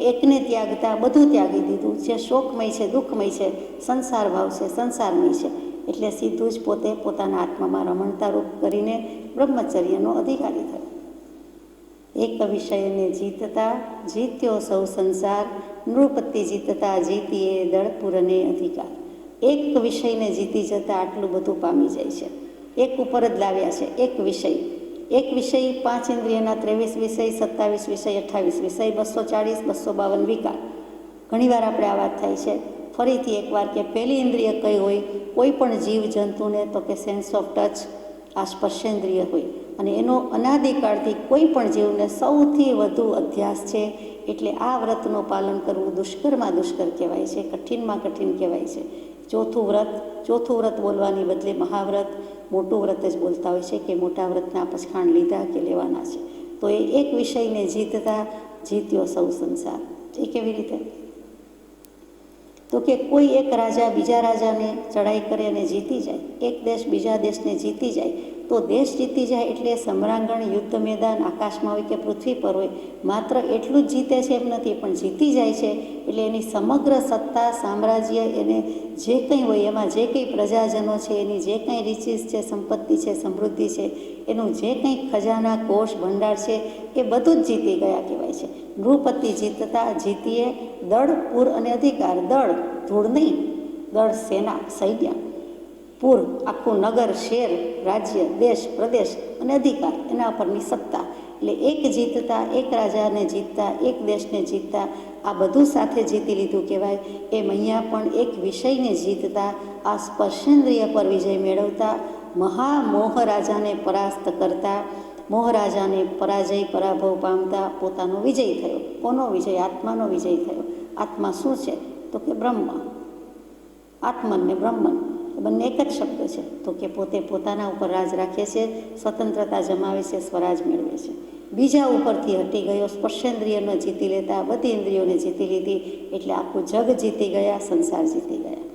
એકને ત્યાગતા બધું ત્યાગી દીધું. જે શોકમય છે, દુઃખમય છે, સંસાર ભાવ છે, સંસારમય છે, એટલે સીધું જ પોતે પોતાના આત્મામાં રમણતા રૂપ કરીને બ્રહ્મચર્યનો અધિકારી થયો. એક વિષયને જીતતા જીત્યો સૌ સંસાર, નૃપતિ જીતતા જીતીએ દળપુરને અધિકાર. એક વિષયને જીતી જતાં આટલું બધું પામી જાય છે. એક ઉપર જ લાવ્યા છે, એક વિષય. એક વિષય 5 ઇન્દ્રિયના 23 વિષય, 27 વિષય, 28 વિષય, 240, 252 વિકાર. ઘણીવાર આપણે આ વાત થાય છે ફરીથી એકવાર કે પહેલી ઇન્દ્રિય કઈ હોય કોઈ પણ જીવ જંતુને, તો કે સેન્સ ઓફ ટચ, આ સ્પર્શેન્દ્રિય હોય. અને એનો અનાદિકાળથી કોઈ પણ જીવને સૌથી વધુ અધ્યાસ છે. એટલે આ વ્રતનું પાલન કરવું દુષ્કરમાં દુષ્કર કહેવાય છે, કઠિનમાં કઠિન કહેવાય છે. ચોથું વ્રત બોલવાની બદલે મહાવ્રત, મોટું વ્રત જ બોલતા હોય છે કે મોટા વ્રતના પછખાણ લીધા કે લેવાના છે. તો એ એક વિષયને જીતતા જીત્યો સૌ સંસાર. એ કેવી રીતે? તો કે કોઈ એક રાજા બીજા રાજાને ચડાઈ કરે અને જીતી જાય, એક દેશ બીજા દેશને જીતી જાય, તો દેશ જીતી જાય એટલે સમરાંગણ, યુદ્ધ મેદાન આકાશમાં હોય કે પૃથ્વી પર હોય, માત્ર એટલું જ જીતે છે એમ નથી, પણ જીતી જાય છે એટલે એની સમગ્ર સત્તા, સામ્રાજ્ય, એને જે કંઈ હોય એમાં જે કંઈ પ્રજાજનો છે, એની જે કંઈ રિચીસ છે, સંપત્તિ છે, સમૃદ્ધિ છે, એનું જે કંઈ ખજાના, કોષ, ભંડાર છે, એ બધું જ જીતી ગયા કહેવાય છે. નૃપતિ જીતતા જીતીએ દળ, પૂર અને અધિકાર. દળ ધૂળ નહીં, દળ સેના, સૈન્ય. પૂર આખું નગર, શહેર, રાજ્ય, દેશ, પ્રદેશ અને અધિકાર, એના પરની સત્તા. એટલે એક જીતતા, એક રાજાને જીતતા, એક દેશને જીતતા, આ બધું સાથે જીતી લીધું કહેવાય. એમ અહીંયા પણ એક વિષયને જીતતા, આ સ્પર્શેન્દ્રિય પર વિજય મેળવતા, મહામોહ રાજાને પરાસ્ત કરતા, મોહરાજાને પરાભવ પામતા પોતાનો વિજય થયો. કોનો વિજય? આત્માનો વિજય થયો. આત્મા શું છે? તો કે બ્રહ્મ. આત્મન ને બ્રહ્મન બંને એક જ શબ્દ છે. તો કે પોતે પોતાના ઉપર રાજ રાખે છે, સ્વતંત્રતા જમાવે છે, સ્વરાજ મેળવે છે. બીજા ઉપરથી હટી ગયો, સ્પર્શેન્દ્રિયને જીતી લેતા, બધી ઇન્દ્રિયોને જીતી લીધી, એટલે આખું જગ જીતી ગયા, સંસાર જીતી ગયા.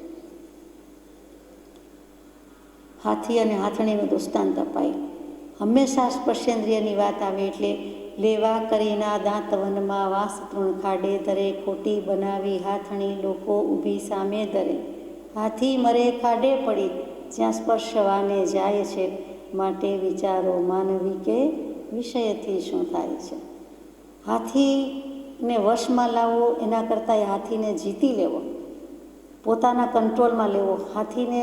હાથી અને હાથણીનું દૃષ્ટાંત અપાય. હંમેશા સ્પર્શેન્દ્રિયની વાત આવે એટલે લેવા કરીના દાંત વનમાં, વાંસ તૃણ ખાડે ધરે, ખોટી બનાવી હાથણી લોકો ઊભી સામે ધરે. હાથી મરે ખાડે પડી, જ્યાં સ્પર્શવાને જાય છે, માટે વિચારો માનવી કે વિષયથી શું થાય છે. હાથીને વશમાં લાવવો એના કરતાં હાથીને જીતી લેવો, પોતાના કંટ્રોલમાં લેવો. હાથીને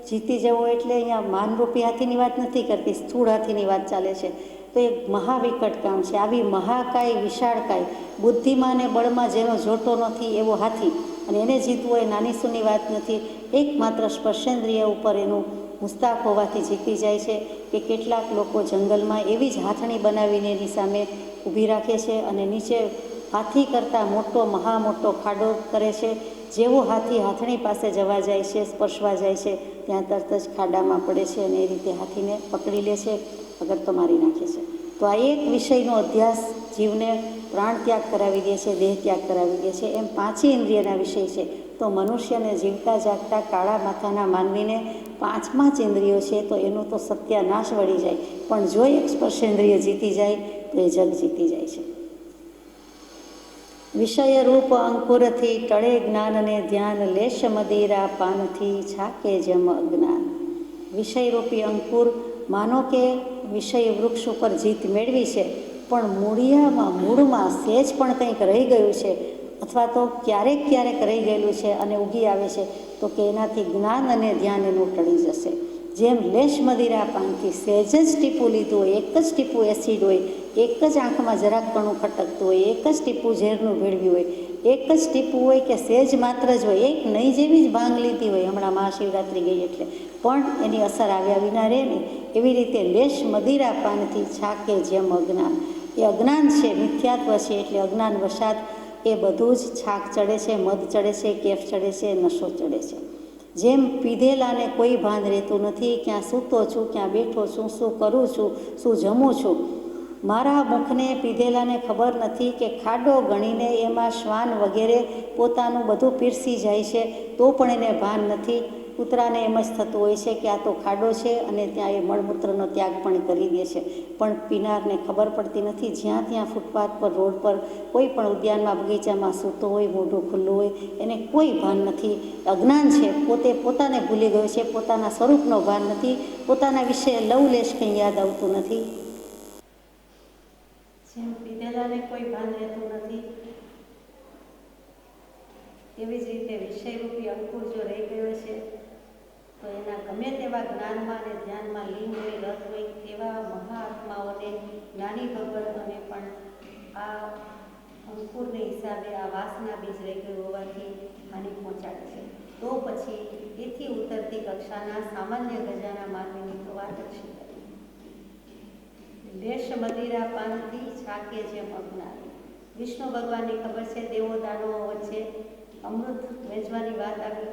જીતી જવો એટલે અહીંયા માનરૂપી હાથીની વાત નથી કરતી, સ્થૂળ હાથીની વાત ચાલે છે. તો એ મહાવિકટ કામ છે. આવી મહાકાય, વિશાળકાય, બુદ્ધિમાં ને બળમાં જેનો જોતો નથી એવો હાથી, અને એને જીતવું એ નાની સૂની વાત નથી. એકમાત્ર સ્પર્શેન્દ્રિય ઉપર એનું મુસ્તાક હોવાથી જીતી જાય છે. કે કેટલાક લોકો જંગલમાં એવી જ હાથણી બનાવીને એની સામે ઊભી રાખે છે અને નીચે હાથી કરતાં મોટો, મહામોટો ખાડો કરે છે. જેવો હાથી હાથણી પાસે જવા જાય છે, સ્પર્શવા જાય છે, ત્યાં તરત જ ખાડામાં પડે છે અને એ રીતે હાથીને પકડી લે છે, અગર તો મારી નાખે છે. તો આ એક વિષયનો અધ્યાસ જીવને પ્રાણ ત્યાગ કરાવી દે છે, દેહ ત્યાગ કરાવી દે છે. એમ પાંચે ઇન્દ્રિયના વિષય છે. તો મનુષ્યને જીવતા જાગતા કાળા માથાના માનવીને 5 જ ઇન્દ્રિયો છે, તો એનું તો સત્યાનાશ વળી જાય. પણ જો એક સ્પર્શેન્દ્રિય જીતી જાય તો એ જગ જીતી જાય છે. વિષય રૂપ અંકુરથી ટળે જ્ઞાનને ધ્યાન, લેશ મદિરા પાનથી છાકે જમ અજ્ઞાન. વિષયરૂપી અંકુર, માનો કે વિષય વૃક્ષ ઉપર જીત મેળવી છે, પણ મૂળમાં સહેજ પણ કંઈક રહી ગયું છે, અથવા તો ક્યારેક રહી ગયેલું છે અને ઉગી આવે છે, તો કે એનાથી જ્ઞાન અને ધ્યાન એનું ટળી જશે. જેમ લેશ મદિરા પાનથી સહેજ જ ટીપું લીધું હોય, એક જ ટીપું એસિડ હોય, એક જ આંખમાં જરાક ઘણું ખટકતું હોય, એક જ ટીપું ઝેરનું ભેળવ્યું હોય, એક જ ટીપું હોય કે સહેજ માત્ર જ હોય, એક નહીં જેવી જ ભાંગ લીધી હોય, હમણાં મહાશિવરાત્રિ ગઈ એટલે, પણ એની અસર આવ્યા વિના રહે નહીં. એવી રીતે લેશ મદિરા પાનથી છાકે જેમ અજ્ઞાન. એ અજ્ઞાન છે, મિથ્યાત્વ છે, એટલે અજ્ઞાન વશાત એ બધું જ છાક ચડે છે, મધ ચડે છે, કેફ ચડે છે, નશો ચડે છે. જેમ પીધેલાને કોઈ ભાન રહેતું નથી, ક્યાં સૂતો છું, ક્યાં બેઠો છું, શું કરું છું, શું જમું છું. મારા મુખને પીધેલાને ખબર નથી કે ખાડો ગણીને એમાં શ્વાન વગેરે પોતાનું બધું પીરસી જાય છે, તો પણ એને ભાન નથી. કૂતરાને એમ જ થતું હોય છે કે આ તો ખાડો છે અને ત્યાં એ મળમૂત્રનો ત્યાગ પણ કરી દે છે, પણ પીનારને ખબર પડતી નથી. જ્યાં ત્યાં ફૂટપાથ પર, રોડ પર, કોઈ પણ ઉદ્યાનમાં, બગીચામાં સૂતો હોય, મોઢું ખુલ્લું હોય, એને કોઈ ભાન નથી. અજ્ઞાન છે, પોતાને ભૂલી ગયો છે, પોતાના સ્વરૂપનો ભાન નથી, પોતાના વિશે લવલેશ કંઈ યાદ આવતું નથી. જેમ પીધેલાને કોઈ ભાન રહેતું નથી, એવી જ રીતે વિષયરૂપી અંકુર જો રહી ગયો છે, તો એના ગમે તેવા જ્ઞાનમાં અને ધ્યાનમાં લીન હોય, રત હોય, તેવા મહાઆત્માઓને જ્ઞાની ભગવંતોને પણ આ અંકુરને હિસાબે આ વાસના બીજ રહી ગયું હોવાથી હાનિ પહોંચાડે છે, તો પછી એથી ઉતરતી કક્ષાના સામાન્ય ગજાના માનવીની તો વાત જ છે. લેશ મદિરા પાનથી છાકે જેમ અજ્ઞાની. વિષ્ણુ ભગવાનની ખબર છે દેવો દાનવો વચ્ચે અમૃત વહેંચવાની વાત આવી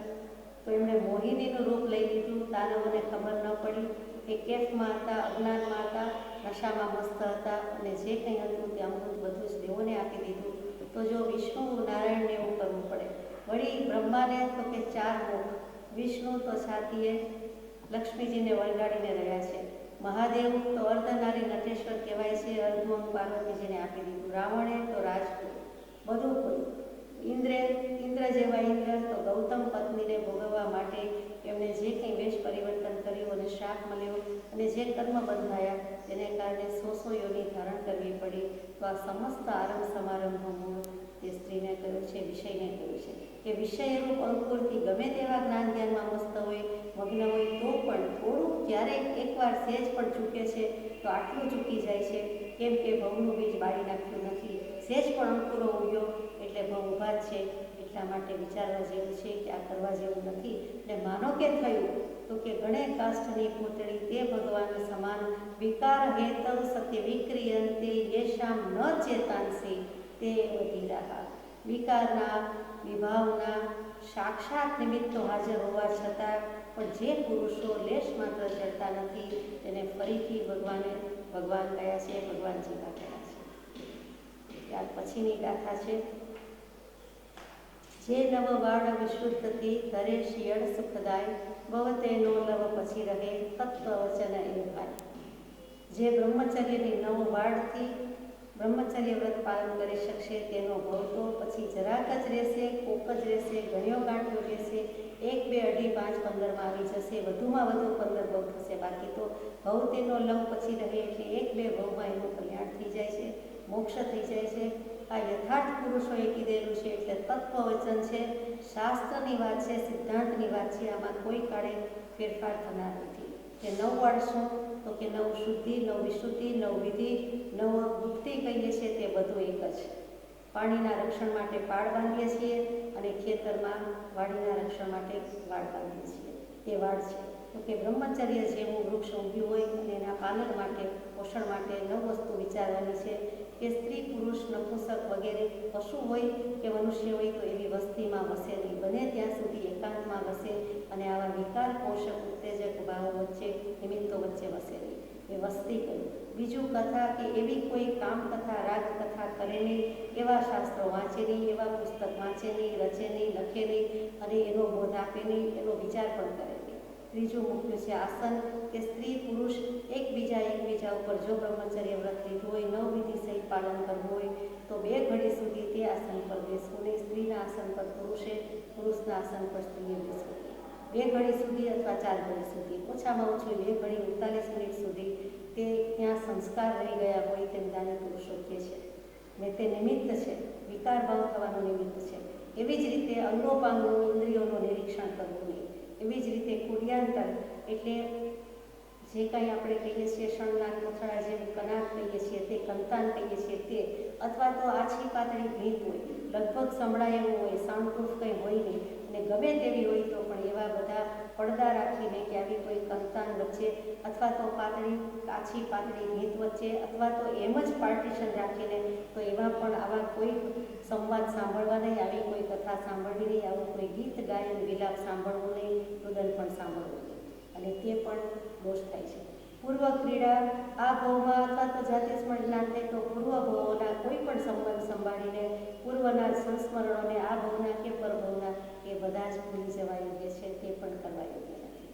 તો એમણે મોહિનીનું રૂપ લઈ લીધું. દાનવોને ખબર ન પડી એ કેફમાં હતા, અજ્ઞાનમાં હતા, નશામાં મસ્ત હતા અને જે કંઈ હતું તે અમૃત બધું જ દેવોને આપી દીધું. તો જો વિષ્ણુ નારાયણને એવું કરવું પડે. વળી બ્રહ્માને તો કે 4 મુખ, વિષ્ણુ તો છાતીએ લક્ષ્મીજીને વળગાડીને રહ્યા છે. મહાદેવ તો અર્ધનારી નટેશ્વર કહેવાય છે, અર્ધું પાર્વતીજીને આપી દીધું. રાવણે તો રાજકુળ બધું કોઈ. ઇન્દ્ર જેવા ઇન્દ્ર તો ગૌતમ પત્નીને ભોગવવા માટે એમણે જે કંઈ વેશ પરિવર્તન કર્યું અને શ્રાપ મળ્યો અને જે કર્મ બંધાયા તેને કારણે 100 યોની ધારણ કરવી પડી. તો આ સમસ્ત આરંભ સમારંભનું તે સ્ત્રીને કહ્યું છે, વિષયને કહ્યું છે કે વિષયરૂપ અંકુરથી ગમે તેવા જ્ઞાન ધ્યાનમાં મસ્ત હોય, મગ્ન હોય તો પણ થોડુંક ક્યારેક એકવાર સહેજ પણ ચૂકે છે તો આટલું ચૂકી જાય છે. કેમ કે ભવનું બીજ બાળી નાખ્યું નથી, સહેજ પણ અંકુરો ઉગ્યો એટલે ભવ ઊભા જ છે. એટલા માટે વિચારવા જેવું છે કે આ કરવા જેવું નથી. એટલે માનો કે થયું તો કે ગણે કાષ્ઠની પૂતળી તે ભગવાન સમાન વિકાર હેતવ સત્ય વિક્રિયંતે યેશામ ન ચેતાંસી તે ધીરાહા. વિકારના વિભાવના સાક્ષાત નિમિત્તો હાજર હોવા છતાં પણ જે પુરુષો લેશ માત્ર ચડતા નથી તેને ફરીથી ભગવાન કયા છે, ભગવાનજી કયા છે. ત્યાર પછીની ગાથા છે, જે નવ વાડ વિશુદ્ધથી ધરે શિયળ સુખદાય ભવતેનો લવ પછી રહે તત્વ વચન એ ભાઈ. જે બ્રહ્મચર્યની 9 વાડથી બ્રહ્મચર્ય વ્રત પાલન કરી શકશે તેનો ભવ તો પછી જરાક જ રહેશે, કોક જ રહેશે, ઘણીઓ ગાંઠિયો રહેશે, 1, 2, 2.5, 5, 15માં આવી જશે, વધુમાં વધુ 15 ભવ થશે. બાકી તો ભવ તેનો લવ પછી રહે એટલે 1, 2 ભવમાં એનું કલ્યાણ થઈ જાય છે, મોક્ષ થઈ જાય છે. આ યથાર્થ પુરુષોએ કીધેલું છે એટલે તત્વ વચન છે, શાસ્ત્રની વાત છે, સિદ્ધાંતની વાત છે. આમાં કોઈ કાળે ફેરફાર થનાર નથી. કે 9 વાડ શું તો કે 9 શુદ્ધિ, 9 વિશુદ્ધિ, 9 વિધિ, 9 ગુપ્તિ કહીએ છીએ તે બધું એક જ. પાણીના રક્ષણ માટે પાળ બાંધીએ છીએ અને ખેતરમાં વાડીના રક્ષણ માટે વાડ બાંધીએ છીએ. એ વાડ છે તો કે બ્રહ્મચર્ય જેવું વૃક્ષ ઉગ્યું હોય અને એના પાલન માટે, પોષણ માટે 9 વસ્તુ વિચારવાની છે કે સ્ત્રી, પુરુષ, નપુંસક વગેરે પશુ હોય કે મનુષ્ય હોય તો એવી વસ્તીમાં વસે નહીં. બને ત્યાં સુધી એકાંતમાં વસે અને આવા વિકાર પોષક ઉત્તેજક ભાવો વચ્ચે, નિમિત્તો વચ્ચે વસે નહીં. એ વસ્તી કરી. બીજું કથા કે એવી કોઈ કામ કથા, રાગ કથા કરે નહીં, એવા શાસ્ત્રો વાંચે નહીં, એવા પુસ્તક વાંચે નહીં, રચે નહીં, લખે નહીં અને એનો બોધ આપે નહીં, એનો વિચાર પણ કરે નહીં. ત્રીજું મૂક્યું છે આસન કે સ્ત્રી પુરુષ એકબીજા ઉપર જો બ્રહ્મચર્ય વ્રત લીધું હોય, 9 વિધિ સહિત પાલન કરવું હોય તો 2 ઘડી સુધી તે આસન પર બેસવું નહીં. સ્ત્રીના આસન પર પુરુષે, પુરુષના આસન પર સ્ત્રીએ બેસવું. 2 ઘડી સુધી અથવા 4 ઘડી સુધી, ઓછામાં ઓછું 2 ઘડી 39 મિનિટ સુધી તે ત્યાં સંસ્કાર રહી ગયા હોય તેમ દાને પુરુષો કહે છે. ને તે નિમિત્ત છે, વિકાર ભાવ થવાનું નિમિત્ત છે. એવી જ રીતે અંગોપાંગનું ઇન્દ્રિયોનું નિરીક્ષણ કરવું નહીં. એવી જ રીતે કુર્યાંતર એટલે જે કંઈ આપણે કહીએ છીએ શણનાક, કોથળા જેવું કનાક કહીએ છીએ તે, કંતાન કહીએ છીએ તે, અથવા તો આછી પાતળી ભીંત હોય, લગભગ સંભળાય એવું હોય, સાઉન્ડપ્રૂફ કંઈ હોય નહીં અને ગમે તેવી હોય તો પણ એવા બધા પડદા રાખીને કે આવી કોઈ કંતાન વચ્ચે અથવા તો આછી પાતળી ભીંત વચ્ચે અથવા તો એમ જ પાર્ટીશન રાખીને તો એવા પણ આવા કોઈ સંવાદ સાંભળવા નહીં, આવી કોઈ કથા સાંભળવી નહીં, આવું કોઈ ગીત ગાયન વિલાપ સાંભળવું નહીં, રુદન પણ સાંભળવું નહીં અને તે પણ દોષ થાય છે. પૂર્વ ક્રીડા આ ભવમાં અથવા તો જાતે સ્મરણ જ્ઞાન થાય તો પૂર્વ ભવોના કોઈ પણ સંબંધ સંભાળીને પૂર્વના સંસ્મરણોને આ ભવના કે પરભવના એ બધા જ ભૂલી જવા યોગ્ય છે, તે પણ કરવા યોગ્ય નથી.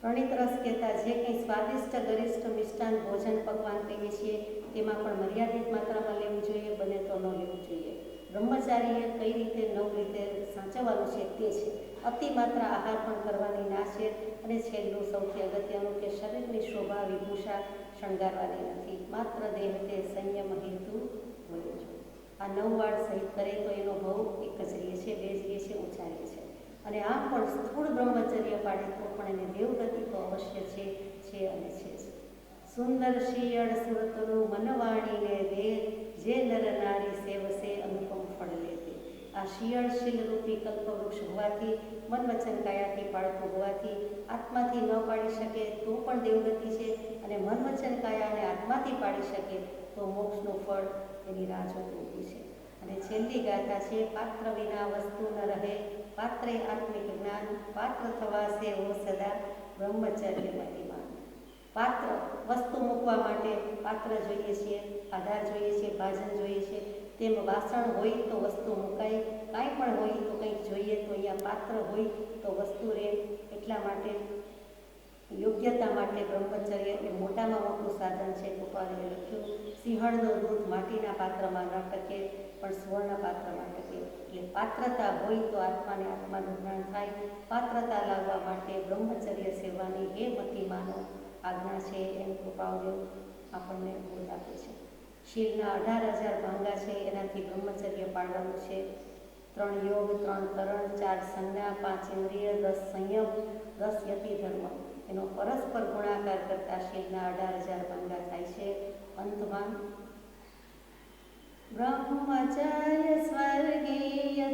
પ્રણિત રસ કહેતા જે કંઈ સ્વાદિષ્ટ, ગરિષ્ઠ, મિષ્ટાન, ભોજન, પકવાન કહીએ છીએ તેમાં પણ મર્યાદિત માત્રામાં લેવું જોઈએ, બને તો ન લેવું જોઈએ. બ્રહ્મચારીએ કઈ રીતે 9 રીતે સાચવવાનું છે તે છે. અતિ માત્રા આહાર પણ કરવાની ના છે અને છેલ્લું સૌથી અગત્યનું કે શરીરની શોભા વિભૂષા શણગારવાની નથી, માત્ર દેહતે સંયમ હેતુ હોવો જોઈએ. આ 9 વાડ સહિત કરે તો એનો ભાવ એક જ રહે છે, 2 જ રહે છે, ઓછા રહે છે. અને આમ પણ સ્થૂળ બ્રહ્મચર્ય પાડે તો પણ એને દેવગતિ તો અવશ્ય છે અને છે જ. સુંદર શિયળ સુરતનું મનવાણીને દે, જે નર નારી સેવસે અનુપમ ફળ લે તે. આ શિયળ શીલરૂપી કલ્પવૃક્ષ હોવાથી, મન વચન કાયાથી પાળતું હોવાથી, આત્માથી ન પાડી શકે તો પણ દેવગતિ છે, અને મન વચન કાયાને આત્માથી પાડી શકે તો મોક્ષનું ફળ એની રાહ જોતું ઊભું છે. અને છેલ્લી ગાથા છે, પાત્ર વિના વસ્તુ ન રહે, પાત્રે આત્મિક જ્ઞાન, પાત્ર થવાશે ઓ સદા, બ્રહ્મચર્ય મતિમાન. પાત્ર વસ્તુ મૂકવા માટે પાત્ર જોઈએ છીએ, આધાર જોઈએ છીએ, ભાજન જોઈએ છીએ. તેમ વાસણ હોય તો વસ્તુ મુકાય, કાંઈ પણ હોય તો કંઈક જોઈએ તો અહીંયા પાત્ર હોય તો વસ્તુ રહે. એટલા માટે યોગ્યતા માટે બ્રહ્મચર્ય એ મોટામાં મોટું સાધન છે. ગોપાલે લખ્યું, સિંહણનું દૂધ માટીના પાત્રમાં ન ટકે પણ સુવર્ણ પાત્રમાં ટકે. એટલે પાત્રતા હોય તો આત્માને આત્માનું જ્ઞાન થાય. પાત્રતા લાવવા માટે બ્રહ્મચર્ય સેવાની એ મતિમાનો આજ્ઞા છે, એમ કૃપાદેવ આપણને બોધ આપે છે. શીલના 18,000 ભાંગા છે, એનાથી બ્રહ્મચર્ય પાળવાનું છે. 3 યોગ, 3 તરણ, 4 સંજ્ઞા, 5 ઇન્દ્રિય, 10 સંયમ, 10 યતિ ધર્મ, એનો પરસ્પર ગુણાકાર કરતા શીલના 18,000 ભાંગા થાય છે. અંતમાં બ્રહ્મચર્ય સ્વર્ગીય